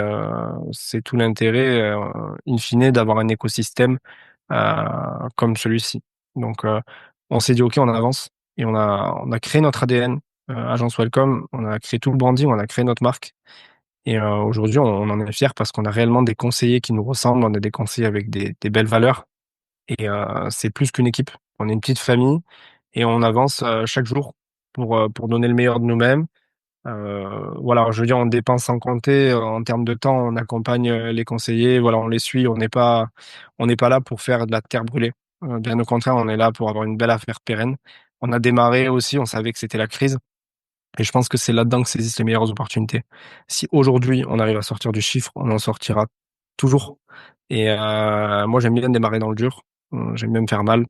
[SPEAKER 2] c'est tout l'intérêt, in fine d'avoir un écosystème, comme celui-ci. Donc on s'est dit: «OK, on avance» et on a créé notre ADN, Agence Welcome, on a créé tout le branding, on a créé notre marque et aujourd'hui on en est fiers parce qu'on a réellement des conseillers qui nous ressemblent, on a des conseillers avec des belles valeurs et c'est plus qu'une équipe. On est une petite famille et on avance, chaque jour pour donner le meilleur de nous-mêmes. Voilà, je veux dire, on dépense sans compter, en termes de temps, on accompagne, les conseillers, voilà, on les suit, on n'est pas là pour faire de la terre brûlée. Bien au contraire, on est là pour avoir une belle affaire pérenne. On a démarré aussi, on savait que c'était la crise et je pense que c'est là-dedans que saisissent les meilleures opportunités. Si aujourd'hui, on arrive à sortir du chiffre, on en sortira toujours et moi, j'aime bien démarrer dans le dur, j'aime bien me faire mal.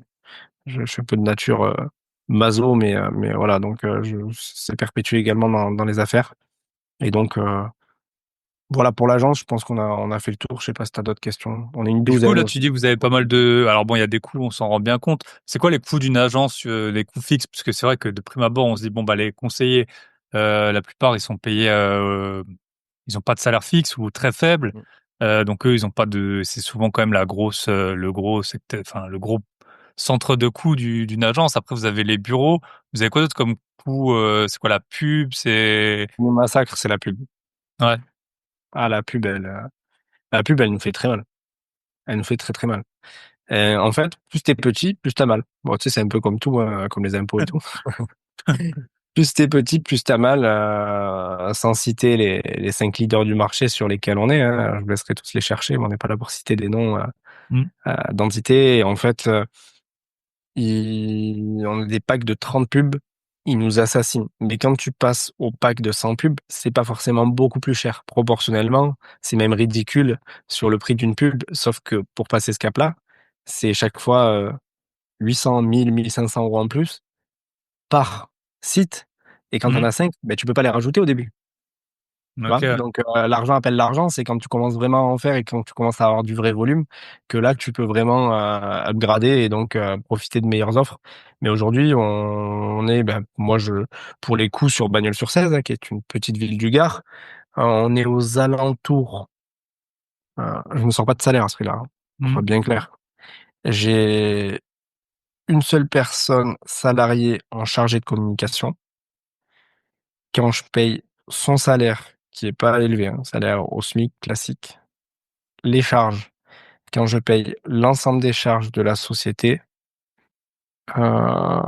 [SPEAKER 2] Je suis un peu de nature, maso, mais voilà, donc je c'est perpétué également dans les affaires et donc voilà pour l'agence, je pense qu'on a fait le tour. Je sais pas si tu as d'autres questions? On est une
[SPEAKER 3] Et du coup,
[SPEAKER 2] douzaine
[SPEAKER 3] là, tu
[SPEAKER 2] aussi.
[SPEAKER 3] dis que vous avez pas mal de alors bon, il y a des coûts, on s'en rend bien compte. C'est quoi les coûts d'une agence, les coûts fixes? Parce que c'est vrai que de prime abord, on se dit: «Bon, bah, les conseillers, la plupart, ils sont payés, ils ont pas de salaire fixe ou très faible».
[SPEAKER 2] Mmh.
[SPEAKER 3] Donc eux, ils ont pas de c'est souvent quand même le gros secteur enfin, le gros centre de coût d'une agence. Après, vous avez les bureaux. Vous avez quoi d'autre comme coût, c'est quoi la pub? C'est
[SPEAKER 2] Mon massacre, c'est la pub.
[SPEAKER 3] ouais,
[SPEAKER 2] Ah la pub, elle nous fait très mal. Elle nous fait très très mal. En fait, plus t'es petit, plus t'as mal. Bon, tu sais, c'est un peu comme tout, hein, comme les impôts et tout. Plus t'es petit, plus t'as mal, sans citer les 5 leaders du marché sur lesquels on est. Hein. Je vous laisserai tous les chercher, mais on n'est pas là pour citer des noms
[SPEAKER 3] Mm.
[SPEAKER 2] d'entités. Et en fait, on a des packs de 30 pubs, ils nous assassinent. Mais quand tu passes au pack de 100 pubs, c'est pas forcément beaucoup plus cher. Proportionnellement, c'est même ridicule sur le prix d'une pub, sauf que pour passer ce cap-là, c'est chaque fois 800, 1000, 1500 euros en plus par site. Et quand on
[SPEAKER 3] Mm.
[SPEAKER 2] a 5, ben, tu peux pas les rajouter au début. Tu vois?
[SPEAKER 3] Ok.
[SPEAKER 2] Donc, l'argent appelle l'argent, c'est quand tu commences vraiment à en faire et quand tu commences à avoir du vrai volume que là, tu peux vraiment upgrader et donc profiter de meilleures offres. Mais aujourd'hui, on est, ben, pour les coûts sur Bagnols-sur-Cèze, hein, qui est une petite ville du Gard, on est aux alentours. Je ne sors pas de salaire à ce prix-là, hein, qu'on
[SPEAKER 3] Mm.
[SPEAKER 2] soit bien clair. J'ai une seule personne salariée en chargé de communication. Quand je paye son salaire, qui est pas élevé, hein, salaire au SMIC classique, les charges, quand je paye l'ensemble des charges de la société, euh,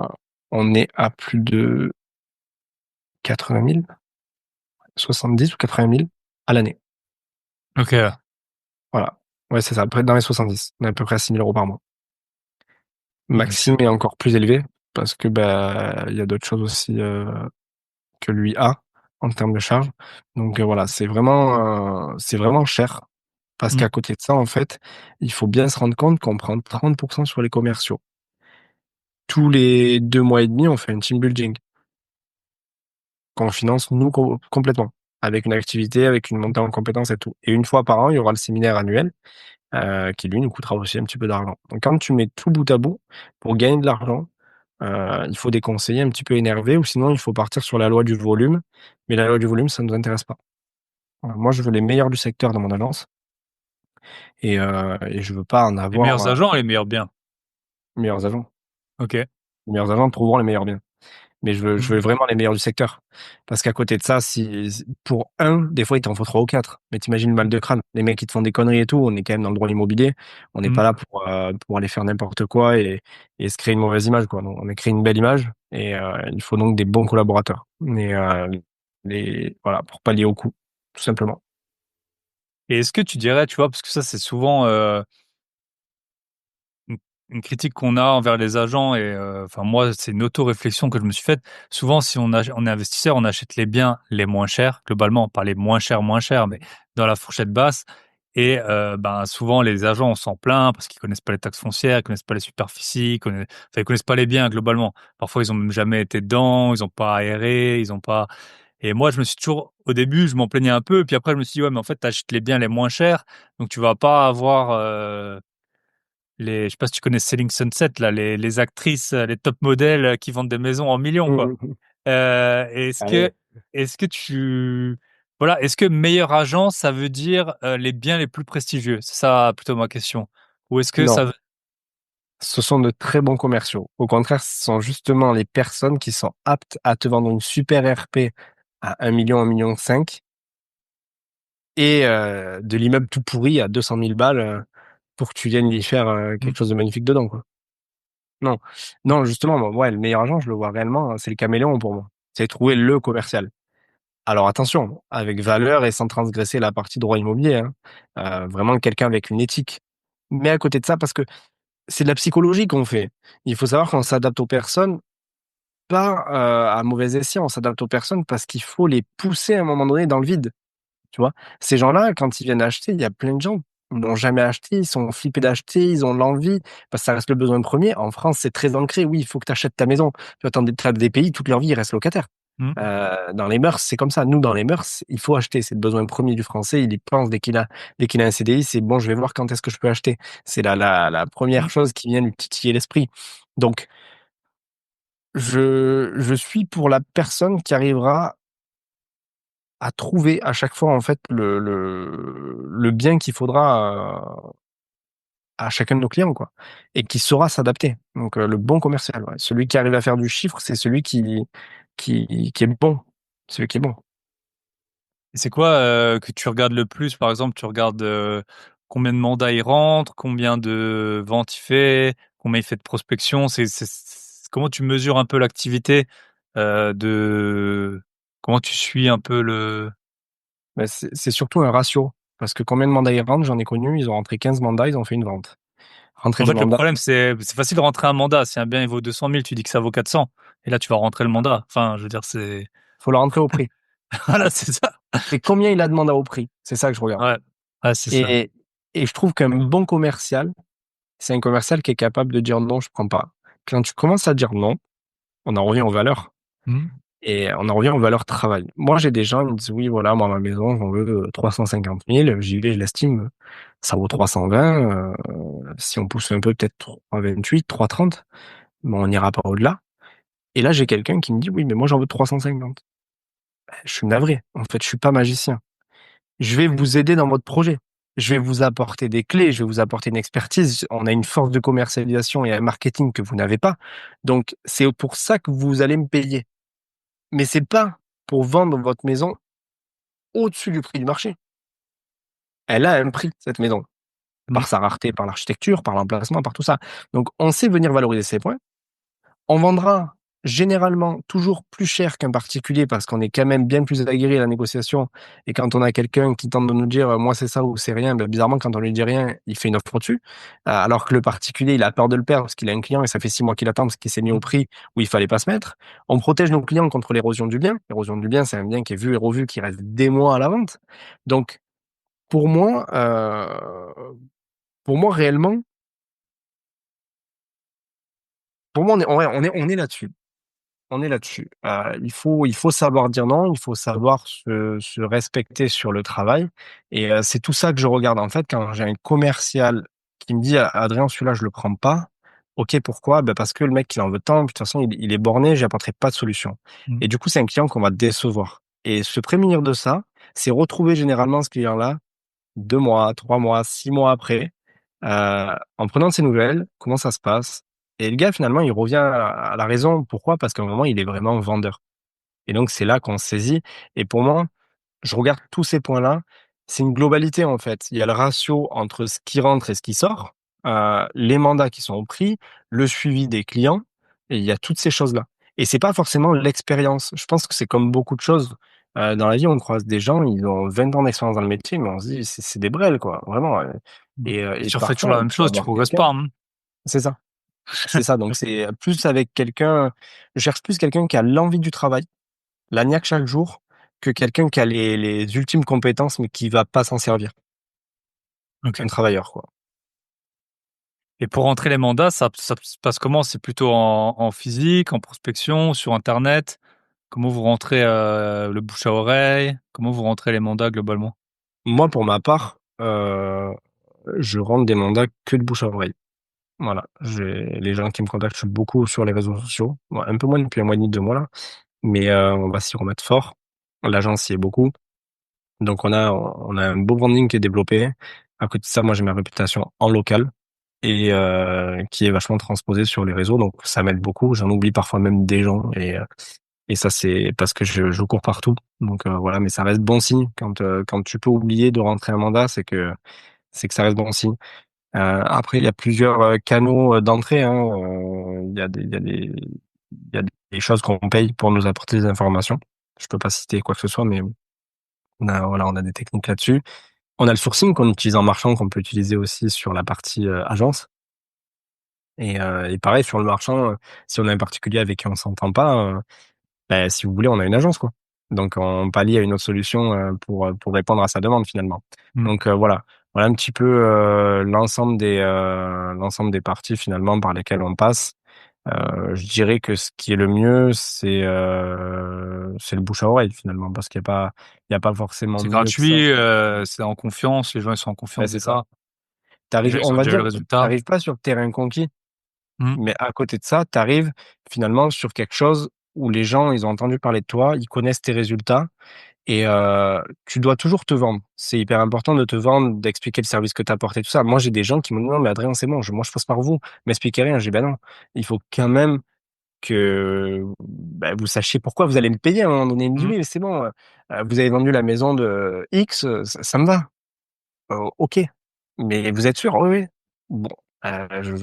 [SPEAKER 2] on est à plus de 80 000, 70 ou 80 000 à l'année.
[SPEAKER 3] Ok.
[SPEAKER 2] Voilà. Ouais, c'est ça, près dans les 70. On est à peu près à 6 000 euros par mois. Maxime est encore plus élevé parce que bah il y a d'autres choses aussi que lui a en termes de charges. Donc voilà, c'est vraiment cher. Parce
[SPEAKER 3] Mm.
[SPEAKER 2] qu'à côté de ça, en fait, il faut bien se rendre compte qu'on prend 30% sur les commerciaux. Tous les 2 mois et demi, on fait un team building qu'on finance nous complètement, avec une activité, avec une montée en compétences et tout. Et une fois par an, il y aura le séminaire annuel qui lui nous coûtera aussi un petit peu d'argent. Donc quand tu mets tout bout à bout, pour gagner de l'argent, il faut des conseillers un petit peu énervés ou sinon il faut partir sur la loi du volume. Mais la loi du volume, ça ne nous intéresse pas. Voilà, moi, je veux les meilleurs du secteur dans mon agence et je veux pas en
[SPEAKER 3] Les
[SPEAKER 2] avoir
[SPEAKER 3] meilleurs agents et les meilleurs biens.
[SPEAKER 2] meilleurs agents.
[SPEAKER 3] Ok.
[SPEAKER 2] Les meilleurs agents trouveront les meilleurs biens. Mais je veux
[SPEAKER 3] Mm.
[SPEAKER 2] vraiment les meilleurs du secteur. Parce qu'à côté de ça, pour un, des fois, il t'en faut trois ou quatre. Mais t'imagines le mal de crâne. Les mecs qui te font des conneries et tout, on est quand même dans le droit immobilier. On n'est
[SPEAKER 3] Mm.
[SPEAKER 2] pas là pour aller faire n'importe quoi et se créer une mauvaise image, quoi. Donc, on a créé une belle image et il faut donc des bons collaborateurs. Mais voilà, pour pallier au coût, tout simplement.
[SPEAKER 3] Et est-ce que tu dirais, tu vois, parce que ça, c'est souvent une une critique qu'on a envers les agents et enfin moi, c'est une auto-réflexion que je me suis faite. Souvent, si on est investisseur, on achète les biens les moins chers, globalement, pas les moins chers, mais dans la fourchette basse. Et ben, souvent, les agents, on s'en plaint parce qu'ils connaissent pas les taxes foncières, ils connaissent pas les superficies, ils connaissent pas les biens globalement. Parfois, ils ont même jamais été dedans, ils ont pas aéré, ils ont pas. Et moi, je me suis toujours, au début, je m'en plaignais un peu, puis après, je me suis dit, ouais, mais en fait, tu achètes les biens les moins chers, donc tu vas pas avoir je sais pas si tu connais Selling Sunset, là, les actrices, les top modèles qui vendent des maisons en millions, quoi.
[SPEAKER 2] Mhm.
[SPEAKER 3] Est-ce que,
[SPEAKER 2] Allez.
[SPEAKER 3] voilà, est-ce que meilleur agent, ça veut dire les biens les plus prestigieux? C'est ça plutôt ma question. Ou est-ce que
[SPEAKER 2] Non,
[SPEAKER 3] ça veut...
[SPEAKER 2] ce sont de très bons commerciaux. Au contraire, ce sont justement les personnes qui sont aptes à te vendre une super RP à 1 million, 1,5 million et de l'immeuble tout pourri à 200 000 balles pour que tu viennes y faire
[SPEAKER 3] Hmm.
[SPEAKER 2] quelque chose de magnifique dedans, quoi. Non, non, justement, moi, ouais, le meilleur agent, je le vois réellement, c'est le caméléon pour moi. C'est trouver le commercial. Alors attention, avec valeur et sans transgresser la partie droit immobilier, hein. Vraiment quelqu'un avec une éthique. Mais à côté de ça, parce que c'est de la psychologie qu'on fait. Il faut savoir qu'on s'adapte aux personnes, pas à mauvais escient, on s'adapte aux personnes parce qu'il faut les pousser à un moment donné dans le vide. Tu vois? Ces gens-là, quand ils viennent acheter, il y a plein de gens, ils n'ont jamais acheté, ils sont flippés d'acheter, ils ont l'envie, parce que ça reste le besoin premier. En France, c'est très ancré. Oui, il faut que tu achètes ta maison. Tu vois, tu des pays, toute leur vie, ils restent locataires.
[SPEAKER 3] Hmm.
[SPEAKER 2] Dans les mœurs, c'est comme ça. Nous, dans les mœurs, il faut acheter. C'est le besoin premier du Français. Il y pense dès qu'il a un CDI, c'est bon, je vais voir quand est-ce que je peux acheter. C'est la
[SPEAKER 3] Hmm.
[SPEAKER 2] première chose qui vient lui titiller l'esprit. Donc, je suis pour la personne qui arrivera à trouver à chaque fois en fait le bien qu'il faudra à chacun de nos clients quoi et qui saura s'adapter. Donc le bon commercial, ouais. Celui qui arrive à faire du chiffre, c'est celui qui est bon, celui qui est bon.
[SPEAKER 3] Et c'est quoi que tu regardes le plus, par exemple, tu regardes combien de mandats il rentre, combien de ventes il fait, combien il fait de prospection. Comment tu mesures un peu l'activité comment tu suis un peu le.
[SPEAKER 2] Mais c'est surtout un ratio. Parce que combien de mandats ils rentrent, j'en ai connu, ils ont rentré 15 mandats, ils ont fait une vente. Rentrer
[SPEAKER 3] En
[SPEAKER 2] des
[SPEAKER 3] fait, le
[SPEAKER 2] mandats,
[SPEAKER 3] problème, c'est facile de rentrer un mandat. Si un bien il vaut 200 000, tu dis que ça vaut 400. Et là, tu vas rentrer le mandat. Enfin, je veux dire, c'est.
[SPEAKER 2] faut le rentrer au prix.
[SPEAKER 3] Voilà, c'est ça.
[SPEAKER 2] Et combien il a de mandats au prix? C'est ça que je regarde.
[SPEAKER 3] Ouais, ouais, c'est ça.
[SPEAKER 2] Et, et je trouve qu'un bon commercial, c'est un commercial qui est capable de dire non, je prends pas. Quand tu commences à dire non, on en revient aux valeurs.
[SPEAKER 3] Mhm.
[SPEAKER 2] Et on en revient aux valeurs travail. Moi, j'ai des gens, ils me disent, oui, voilà, moi, ma maison, j'en veux 350 000. J'y vais, je l'estime. Ça vaut 320. Si on pousse un peu, peut-être 328, 330. Mais on n'ira pas au-delà. Et là, j'ai quelqu'un qui me dit, oui, mais moi, j'en veux 350. Je suis navré. En fait, je suis pas magicien. Je vais vous aider dans votre projet. Je vais vous apporter des clés, je vais vous apporter une expertise. On a une force de commercialisation et un marketing que vous n'avez pas. Donc, c'est pour ça que vous allez me payer. Mais c'est pas pour vendre votre maison au-dessus du prix du marché. Elle a un prix, cette maison,
[SPEAKER 3] Mhm.
[SPEAKER 2] par sa rareté, par l'architecture, par l'emplacement, par tout ça. Donc, on sait venir valoriser ses points. On vendra généralement toujours plus cher qu'un particulier parce qu'on est quand même bien plus aguerri à la négociation. Et quand on a quelqu'un qui tente de nous dire moi c'est ça ou c'est rien, ben, bizarrement quand on lui dit rien, il fait une offre au-dessus. Alors que le particulier, il a peur de le perdre parce qu'il a un client et ça fait 6 mois qu'il attend parce qu'il s'est mis au prix où il fallait pas se mettre. On protège nos clients contre l'érosion du bien. L'érosion du bien, c'est un bien qui est vu et revu, qui reste des mois à la vente. Donc pour moi, réellement, pour moi on est là-dessus. On est là-dessus. Il faut savoir dire non, il faut savoir se respecter sur le travail et c'est tout ça que je regarde. En fait, quand j'ai un commercial qui me dit: Adrien, celui-là, je le prends pas». OK, pourquoi? Bah, parce que le mec, il en veut tant, puis de toute façon, il est borné, j'apporterai pas de solution
[SPEAKER 3] Mhm.
[SPEAKER 2] et du coup, c'est un client qu'on va décevoir et se prémunir de ça, c'est retrouver généralement ce client-là 2 mois, 3 mois, 6 mois après, en prenant de ses nouvelles, comment ça se passe? Et le gars, finalement, il revient à la raison. Pourquoi? Parce qu'à un moment, il est vraiment vendeur. Et donc, c'est là qu'on se saisit. Et pour moi, je regarde tous ces points-là. C'est une globalité, en fait. Il y a le ratio entre ce qui rentre et ce qui sort, les mandats qui sont au prix, le suivi des clients, et il y a toutes ces choses-là. Et c'est pas forcément l'expérience. Je pense que c'est comme beaucoup de choses. Dans la vie, on croise des gens, ils ont 20 ans d'expérience dans le métier, mais on se dit, c'est des brels, quoi, vraiment. Et
[SPEAKER 3] Tu refais toujours
[SPEAKER 2] parfois,
[SPEAKER 3] la
[SPEAKER 2] il
[SPEAKER 3] même
[SPEAKER 2] faut
[SPEAKER 3] chose, tu
[SPEAKER 2] avoir
[SPEAKER 3] progresses
[SPEAKER 2] quelqu'un.
[SPEAKER 3] pas. Hein.
[SPEAKER 2] C'est ça. C'est ça. Donc, c'est plus avec quelqu'un. Je cherche plus quelqu'un qui a l'envie du travail, la niaque chaque jour, que quelqu'un qui a les ultimes compétences, mais qui va pas s'en servir.
[SPEAKER 3] Ok.
[SPEAKER 2] Un travailleur, quoi.
[SPEAKER 3] Et pour rentrer les mandats, ça se passe comment? C'est plutôt en physique, en prospection, sur Internet? Comment vous rentrez le bouche à oreille? Comment vous rentrez les mandats globalement?
[SPEAKER 2] Moi, pour ma part, je rentre des mandats que de bouche à oreille. Voilà. Les gens qui me contactent, je suis beaucoup sur les réseaux sociaux. Bon, un peu moins depuis un mois et demi, 2 mois là. Mais, on va s'y remettre fort. L'agence y est beaucoup. Donc on a un beau branding qui est développé. À côté de ça, moi, j'ai ma réputation en local et qui est vachement transposée sur les réseaux. Donc ça m'aide beaucoup. J'en oublie parfois même des gens et ça, c'est parce que je cours partout. Donc, voilà, mais ça reste bon signe. Quand tu peux oublier de rentrer un mandat, c'est que ça reste bon signe. Après, il y a plusieurs canaux d'entrée, hein. Il y a des choses qu'on paye pour nous apporter des informations. Je peux pas citer quoi que ce soit, mais on a des techniques là-dessus. On a le sourcing qu'on utilise en marchand, qu'on peut utiliser aussi sur la partie agence. Et pareil, sur le marchand, si on a un particulier avec qui on s'entend pas, bah, si vous voulez, on a une agence, quoi. Donc on pallie à une autre solution pour répondre à sa demande finalement.
[SPEAKER 3] Mmh.
[SPEAKER 2] Donc voilà, voilà un petit peu l'ensemble des parties finalement par lesquelles on passe. Je dirais que ce qui est le mieux, c'est le bouche à oreille finalement, parce qu'il y a pas forcément
[SPEAKER 3] C'est
[SPEAKER 2] mieux que ça.
[SPEAKER 3] gratuit, c'est en confiance, les gens ils sont en
[SPEAKER 2] Ouais,
[SPEAKER 3] confiance
[SPEAKER 2] c'est ça.
[SPEAKER 3] déjà. Les gens ils
[SPEAKER 2] On
[SPEAKER 3] ont
[SPEAKER 2] va
[SPEAKER 3] déjà eu le
[SPEAKER 2] dire,
[SPEAKER 3] résultat.
[SPEAKER 2] t'arrives pas sur terrain conquis,
[SPEAKER 3] Mmh.
[SPEAKER 2] mais à côté de ça, t'arrives finalement sur quelque chose où les gens, ils ont entendu parler de toi, ils connaissent tes résultats. Et tu dois toujours te vendre. C'est hyper important de te vendre, d'expliquer le service que tu apportes et tout ça. Moi, j'ai des gens qui m'ont dit: «Non, mais Adrien, c'est bon, moi, je passe par vous. M'expliquez rien». J'ai dit: «Ben non, il faut quand même que, bah, vous sachiez pourquoi vous allez me payer à un moment donné». Il me dit:
[SPEAKER 3] Mmh.
[SPEAKER 2] «Oui, mais c'est bon, vous avez vendu la maison de X, ça me va». OK. mais vous êtes sûr? Oui, oui. Bon,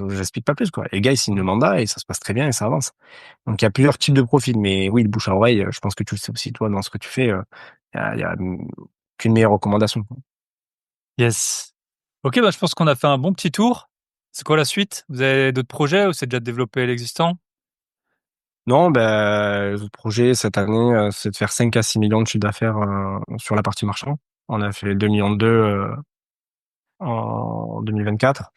[SPEAKER 2] j'explique pas plus, quoi. Et le gars, il signe le mandat et ça se passe très bien et ça avance. Donc, il y a plusieurs types de profils, mais oui, le bouche à oreille, je pense que tu le sais aussi, toi, dans ce que tu fais, il y a qu'une meilleure recommandation, quoi.
[SPEAKER 3] Yes. Ok, bah, je pense qu'on a fait un bon petit tour. C'est quoi la suite? Vous avez d'autres projets ou c'est déjà développé l'existant?
[SPEAKER 2] Non, ben, le projet cette année, c'est de faire 5 à 6 millions de chiffre d'affaires sur la partie marchand. On a fait 2,2 millions en 2024.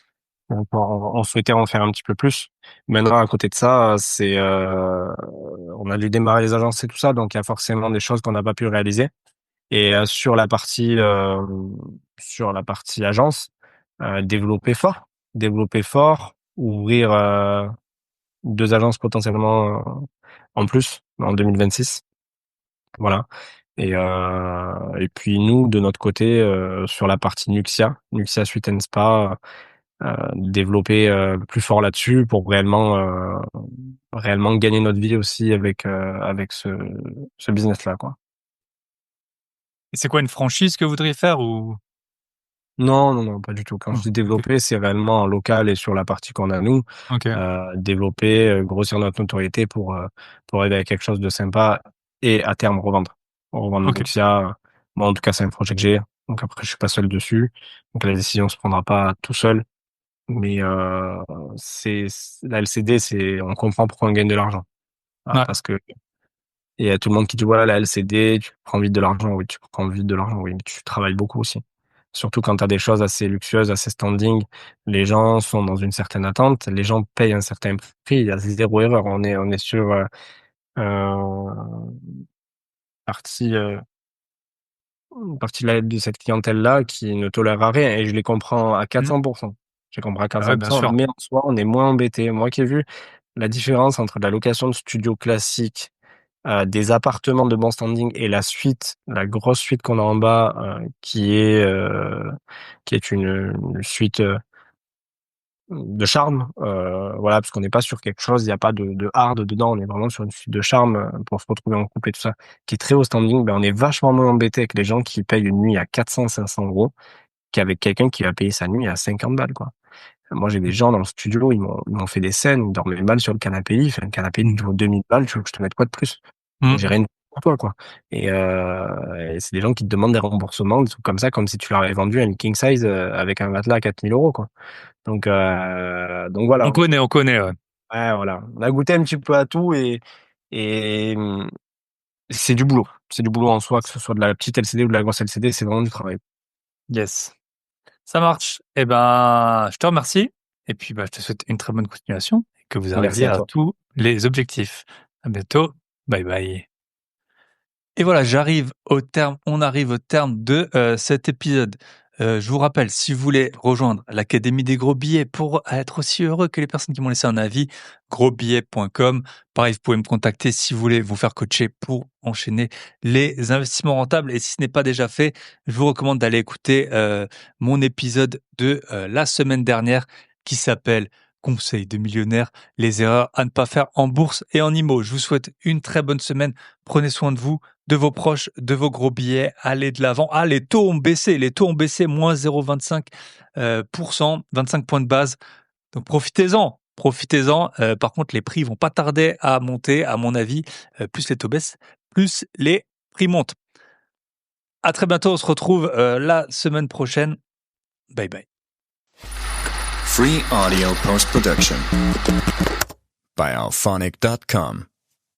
[SPEAKER 2] Donc, on souhaitait en faire un petit peu plus. Maintenant, à côté de ça, on a dû démarrer les agences et tout ça, donc il y a forcément des choses qu'on n'a pas pu réaliser. Et sur la partie agence, développer fort, ouvrir 2 agences potentiellement en plus en 2026. Voilà. Et puis nous, de notre côté, sur la partie Nuxia Suite and Spa, développer plus fort là-dessus pour réellement gagner notre vie aussi avec ce business-là, quoi.
[SPEAKER 3] Et c'est quoi une franchise que vous voudriez faire ou?
[SPEAKER 2] Non, non, non, pas du tout. Quand
[SPEAKER 3] Oh,
[SPEAKER 2] je dis
[SPEAKER 3] ok.
[SPEAKER 2] développer, c'est réellement en local et sur la partie qu'on a nous,
[SPEAKER 3] Ok.
[SPEAKER 2] développer, grossir notre notoriété pour arriver à quelque chose de sympa et à terme revendre. Revendre
[SPEAKER 3] Ok.
[SPEAKER 2] Nuxia. Moi, en tout cas, c'est un projet que j'ai. Donc après, je suis pas seul dessus. Donc la décision se prendra pas tout seul. Mais la LCD, on comprend pourquoi on gagne de l'argent. Ah,
[SPEAKER 3] Ouais.
[SPEAKER 2] parce que il y a tout le monde qui dit voilà, la LCD, tu prends vite de l'argent. Oui, tu prends vite de l'argent. Oui, mais tu travailles beaucoup aussi. Surtout quand tu as des choses assez luxueuses, assez standing, les gens sont dans une certaine attente, les gens payent un certain prix, il y a zéro erreur. On est sur euh, partie une partie de cette clientèle-là qui ne tolérera rien et je les comprends à
[SPEAKER 3] Mhm.
[SPEAKER 2] 400%. Je les comprends à
[SPEAKER 3] Bah ouais, bien
[SPEAKER 2] 400%,
[SPEAKER 3] sûr.
[SPEAKER 2] mais en soi, on est moins embêté. Moi qui ai vu la différence entre la location de studio classique, des appartements de bon standing et la suite, la grosse suite qu'on a en bas, qui est une suite de charme, voilà, parce qu'on n'est pas sur quelque chose, il n'y a pas de hard dedans, on est vraiment sur une suite de charme pour se retrouver en couple et tout ça, qui est très haut standing. Ben on est vachement moins embêté avec les gens qui payent une nuit à 400-500 euros qu'avec quelqu'un qui va payer sa nuit à 50 balles, quoi. Moi, j'ai des gens dans le studio, ils m'ont fait des scènes, ils dormaient mal sur le canapé lit, enfin, le canapé lit vaut 2000 balles, tu veux que je te mette quoi de plus?
[SPEAKER 3] Mhm.
[SPEAKER 2] J'ai rien pour toi, quoi. Et c'est des gens qui te demandent des remboursements, des trucs comme ça, comme si tu leur avais vendu un king size avec un matelas à 4000 euros, quoi. Donc voilà.
[SPEAKER 3] On connaît, ouais.
[SPEAKER 2] Ouais, voilà. On a goûté un petit peu à tout et c'est du boulot. C'est du boulot en soi, que ce soit de la petite LCD ou de la grosse LCD, c'est vraiment du travail.
[SPEAKER 3] Yes. Ça marche. Eh ben, je te remercie. Et puis, bah, je te souhaite une très bonne continuation et que vous
[SPEAKER 2] Merci
[SPEAKER 3] arriviez
[SPEAKER 2] à
[SPEAKER 3] à
[SPEAKER 2] toi.
[SPEAKER 3] tous les objectifs. À bientôt. Bye bye. Et voilà, on arrive au terme de cet épisode. Je vous rappelle, si vous voulez rejoindre l'Académie des gros billets pour être aussi heureux que les personnes qui m'ont laissé un avis, grosbillets.com. Pareil, vous pouvez me contacter si vous voulez vous faire coacher pour enchaîner les investissements rentables. Et si ce n'est pas déjà fait, je vous recommande d'aller écouter mon épisode de la semaine dernière qui s'appelle Conseil de millionnaire, les erreurs à ne pas faire en bourse et en IMO. Je vous souhaite une très bonne semaine. Prenez soin de vous, de vos proches, de vos gros billets, allez de l'avant. Ah, les taux ont baissé, moins 0,25%, 25 points de base. Donc profitez-en. Par contre, les prix vont pas tarder à monter, à mon avis. Plus les taux baissent, plus les prix montent. À très bientôt, on se retrouve la semaine prochaine. Bye bye.
[SPEAKER 1] Free audio post-production by alphonic.com.